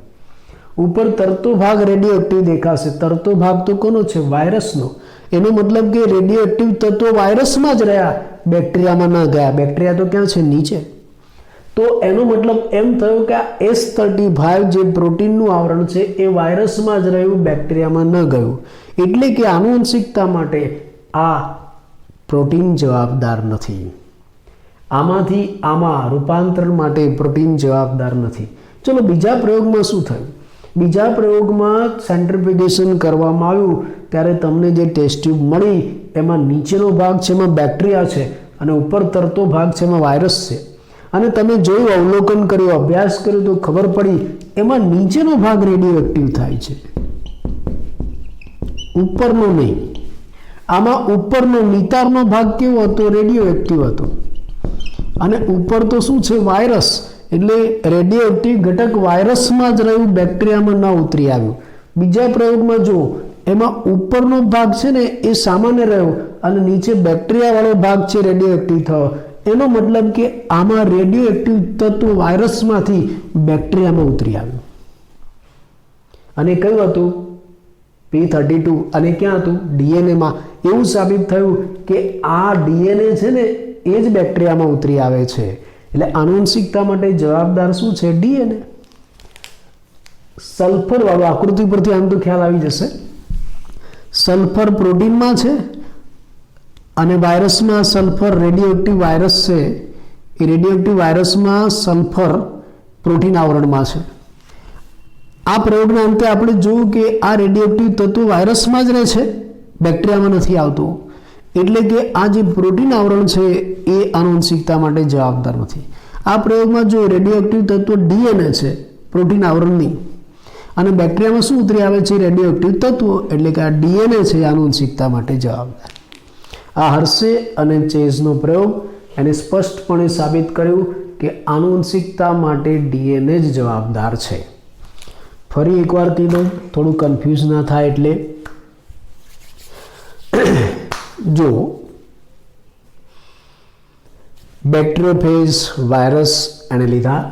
S1: ઉપર તરતો ભાગ રેડિયો એક્ટિવ દેખાશે. તરતો ભાગ તો કોનો છે? વાયરસનો. એનો મતલબ કે રેડિયો એક્ટિવ તત્વો વાયરસમાં જ રહ્યા, બેક્ટેરિયામાં ન ગયા. બેક્ટેરિયા તો ક્યાં છે? નીચે. તો એનો મતલબ એમ થયો કે આ S35 જે પ્રોટીનનું આવરણ છે એ વાયરસમાં જ રહ્યું, બેક્ટેરિયામાં ન ગયું. એટલે કે આનુવંશિકતા માટે આ પ્રોટીન જવાબદાર નથી. આમાંથી આમાં રૂપાંતરણ માટે પ્રોટીન જવાબદાર નથી. ચલો બીજા પ્રયોગમાં શું થયું? બીજા પ્રયોગમાં સેન્ટ્રીફ્યુગેશન કરવામાં આવ્યું ત્યારે તમને જે ટેસ્ટ ટ્યુબ મળી એમાં નીચેનો ભાગ છે એમાં બેક્ટેરિયા છે અને ઉપર તરતો ભાગ છે એમાં વાયરસ છે. અને તમે જોયું, અવલોકન કર્યું, અભ્યાસ કર્યો તો ખબર પડી એમાં નીચેનો ભાગ રેડિયો એક્ટિવ થાય છે, ઉપરનો નહીં. આમાં ઉપરનો નિતારનો ભાગ કેવો હતો? રેડિયો એક્ટિવ હતો. અને ઉપર તો શું છે? વાયરસ. એટલે રેડિયો એક્ટિવ ઘટક વાયરસમાં જ રહ્યું, બેક્ટેરિયામાં ન ઉતરી આવ્યું. બીજા પ્રયોગમાં જો એમાં ઉપરનો ભાગ છે ને એ સામાન્ય રહ્યો અને નીચે બેક્ટેરિયા વાળો ભાગ છે રેડિયો એક્ટિવ થયો. એનો મતલબ કે આમાં રેડિયો એક્ટિવ તત્વ વાયરસમાંથી બેક્ટેરિયામાં ઉતરી આવ્યું. અને કયું હતું? P32. અને ક્યાં હતું? ડીએનએમાં. એવું સાબિત થયું કે આ ડીએનએ છે ને એ જ બેક્ટેરિયામાં ઉતરી આવે છે. એટલે આનુવંશિકતા માટે જવાબદાર શું છે? ડીએનએ. સલ્ફર વાળું આકૃતિ પરથી આમ તો ખ્યાલ આવી જશે. સલ્ફર પ્રોટીનમાં છે અને વાયરસમાં સલ્ફર રેડિયો એક્ટિવ વાયરસ છે. એ રેડિયો એક્ટિવ વાયરસમાં સલ્ફર પ્રોટીન આવરણમાં છે. આ પ્રયોગના અંતે આપણે જોયું કે આ રેડિયો એક્ટિવ તત્વ વાયરસમાં જ રહે છે, બેક્ટેરિયામાં નથી આવતું. એટલે કે આ જે પ્રોટીન આવરણ છે એ આનુવંશિકતા માટે જવાબદાર નથી. આ પ્રયોગમાં જો રેડિયો એક્ટિવ તત્વ ડીએનએ છે, પ્રોટીન આવરણની, અને બેક્ટેરિયામાં શું ઉતરી આવે છે? રેડિયો એક્ટિવ તત્વો. એટલે કે આ ડીએનએ છે આનુવંશિકતા માટે જવાબદાર. આ હર્શે અને ચેઝનો પ્રયોગ એને સ્પષ્ટપણે સાબિત કર્યું કે આનુવંશિકતા માટે ડીએનએ જ જવાબદાર છે. ફરી એકવાર કહી દઉં, થોડું કન્ફ્યુઝ ના થાય એટલે. જો બેક્ટેરિયોફેજ વાયરસ એને લીધા,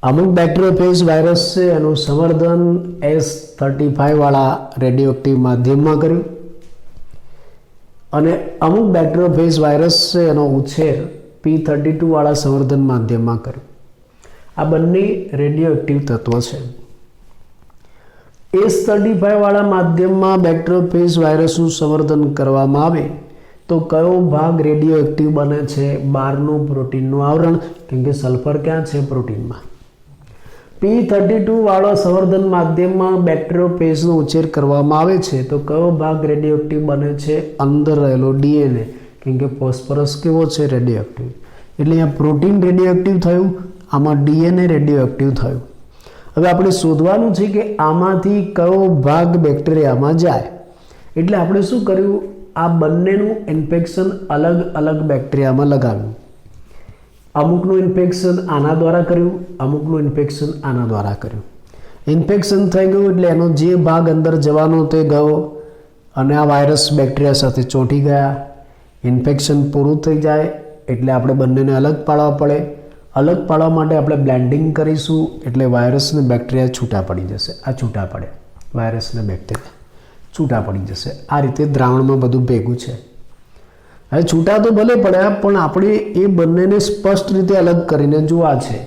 S1: અમુક બેક્ટેરિયોફેજ વાયરસ છે એનું સંવર્ધન S35 વાળા રેડિયો એક્ટિવ માધ્યમમાં કર્યું અને અમુક બેક્ટેરિયોફેજ વાયરસ છે એનો ઉછેર P32 વાળા સંવર્ધન માધ્યમમાં કર્યું. આ બંને રેડિયો એક્ટિવ તત્વો છે. S35 વાળા માધ્યમમાં બેક્ટેરિયોફેજ વાયરસનું સંવર્ધન કરવામાં આવે તો કયો ભાગ રેડિયો એક્ટિવ બને છે? બહારનું પ્રોટીનનું આવરણ, કેમ કે સલ્ફર ક્યાં છે? પ્રોટીનમાં. P32 વાળા સંવર્ધન માધ્યમમાં બેક્ટેરિયોફેજનો ઉછેર કરવામાં આવે છે તો કયો ભાગ રેડિયો એક્ટિવ બને છે? અંદર રહેલો ડીએનએ, કેમ કે ફોસ્ફરસ કેવો છે? Radio active. એટલે અહીંયા પ્રોટીન રેડિયો એક્ટિવ થયું, આમાં ડીએનએ રેડિયો એક્ટિવ થયું. હવે આપણે શોધવાનું છે કે આમાંથી કયો ભાગ બેક્ટેરિયામાં જાય. એટલે આપણે શું કર્યું? આ બંનેનું ઇન્ફેક્શન અલગ અલગ બેક્ટેરિયામાં લગાવ્યું. અમુકનું ઇન્ફેક્શન આના દ્વારા કર્યું, અમુકનું ઇન્ફેક્શન આના દ્વારા કર્યું. ઇન્ફેક્શન થઈ ગયું એટલે એનો જે ભાગ અંદર જવાનો તે ગયો અને આ વાયરસ બેક્ટેરિયા સાથે ચોંટી ગયા. ઇન્ફેક્શન પૂરું થઈ જાય એટલે આપણે બંનેને અલગ પાડવા પડે. અલગ પાડવા માટે આપણે બ્લેન્ડિંગ કરીશું એટલે વાયરસ ને બેક્ટેરિયા છૂટા પડી જશે. આ છૂટા પડે, વાયરસ ને બેક્ટેરિયા છૂટા પડી જશે. આ રીતે દ્રાવણમાં બધું ભેગું છે. હવે છૂટા તો ભલે પડ્યા પણ આપણે એ બંનેને સ્પષ્ટ રીતે અલગ કરીને જોવા છે.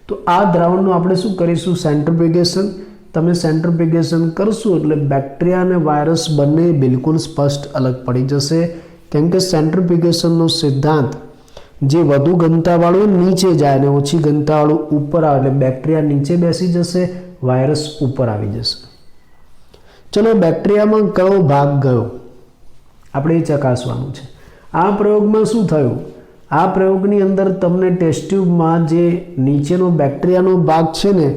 S1: તો આ દ્રાવણનું આપણે શું કરીશું? સેન્ટ્રીફ્યુગેશન. તમે સેન્ટ્રીફ્યુગેશન કરશો એટલે બેક્ટેરિયા અને વાયરસ બંને બિલકુલ સ્પષ્ટ અલગ પડી જશે. કેમ કે સેન્ટ્રીફ્યુગેશનનો સિદ્ધાંત જે વધુ ઘનતાવાળું નીચે જાય અને ઓછી ઘનતાવાળું ઉપર આવે એટલે બેક્ટેરિયા નીચે બેસી જશે, વાયરસ ઉપર આવી જશે. ચલો બેક્ટેરિયામાં કયો ભાગ ગયો આપણે એ ચકાસવાનું છે. આ પ્રયોગમાં શું થયું? આ પ્રયોગની અંદર તમને ટેસ્ટ ટ્યુબમાં જે નીચેનો બેક્ટેરિયાનો ભાગ છે ને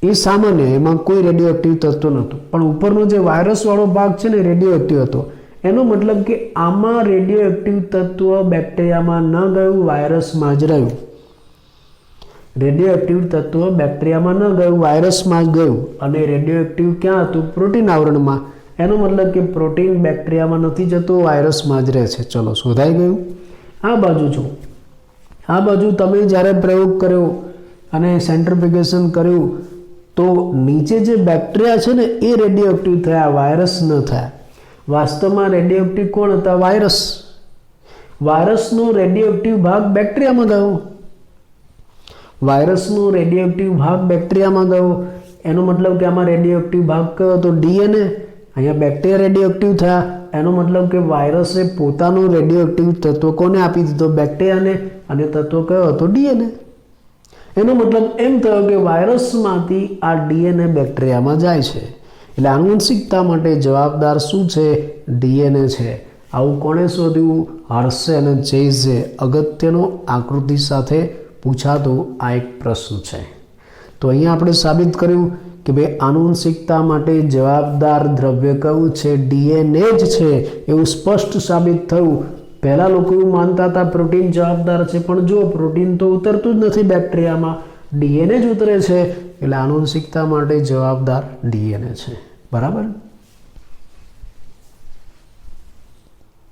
S1: એ સામાન્ય, એમાં કોઈ રેડિયો એક્ટિવ તત્વ નહોતું, પણ ઉપરનો જે વાયરસ વાળો ભાગ છે ને રેડિયો એક્ટિવ હતો. એનો મતલબ કે આમાં રેડિયો એક્ટિવ તત્વ બેક્ટેરિયામાં ન ગયું, વાયરસમાં જ રહ્યું. રેડિયો એક્ટિવ તત્વ બેક્ટેરિયામાં ન ગયું, વાયરસમાં જ ગયું. અને રેડિયો એક્ટિવ ક્યાં હતું? પ્રોટીન આવરણમાં. એનો મતલબ કે પ્રોટીન બેક્ટેરિયામાં નથી જતો, વાયરસમાં જ રહે છે. ચલો શોધાઈ ગયું. આ બાજુ જો આ બાજુ તમે જ્યારે પ્રયોગ કર્યો અને સેન્ટ્રીફ્યુગેશન કર્યું તો નીચે જે બેક્ટેરિયા છે ને એ રેડિયો એક્ટિવ થયા, વાયરસ ન થયા. વાસ્તવમાં રેડિયો એક્ટિવ કોણ હતા? વાયરસ. વાયરસનો રેડિયો એક્ટિવ ભાગ બેક્ટેરિયામાં ગયો. વાયરસનો રેડિયો એક્ટિવ ભાગ બેક્ટેરિયામાં ગયો. એનો મતલબ કે આમાં રેડિયો એક્ટિવ ભાગ કયો હતો? ડીએનએ. અહીંયા બેક્ટેરિયા રેડિયો એક્ટિવ થયા. એનો મતલબ કે વાયરસે પોતાનું રેડિયો એક્ટિવ તત્વ કોને આપી દીધો? બેક્ટેરિયાને. અને તત્વ કયો હતો? ડીએનએ. એનો મતલબ એમ થયો કે વાયરસમાંથી આ ડીએનએ બેક્ટેરિયામાં જાય છે. એટલે આનુવંશિકતા માટે જવાબદાર શું છે? ડીએનએ છે. આવું કોણે શોધ્યું? હર્શે અને ચેઝે. અગત્યનો આકૃતિ સાથે પૂછાતો આ એક પ્રશ્ન છે. તો અહીંયા આપણે સાબિત કર્યું કે ભાઈ આનુવંશિકતા માટે જવાબદાર દ્રવ્ય કયું છે? ડીએનએ જ છે. એવું સ્પષ્ટ સાબિત થયું. પહેલાં લોકો એવું માનતા હતા પ્રોટીન જવાબદાર છે, પણ જો પ્રોટીન તો ઉતરતું જ નથી બેક્ટેરિયામાં, ડીએનએ જ ઉતરે છે. એટલે આનુવંશિકતા માટે જવાબદાર ડીએનએ છે. બરાબર.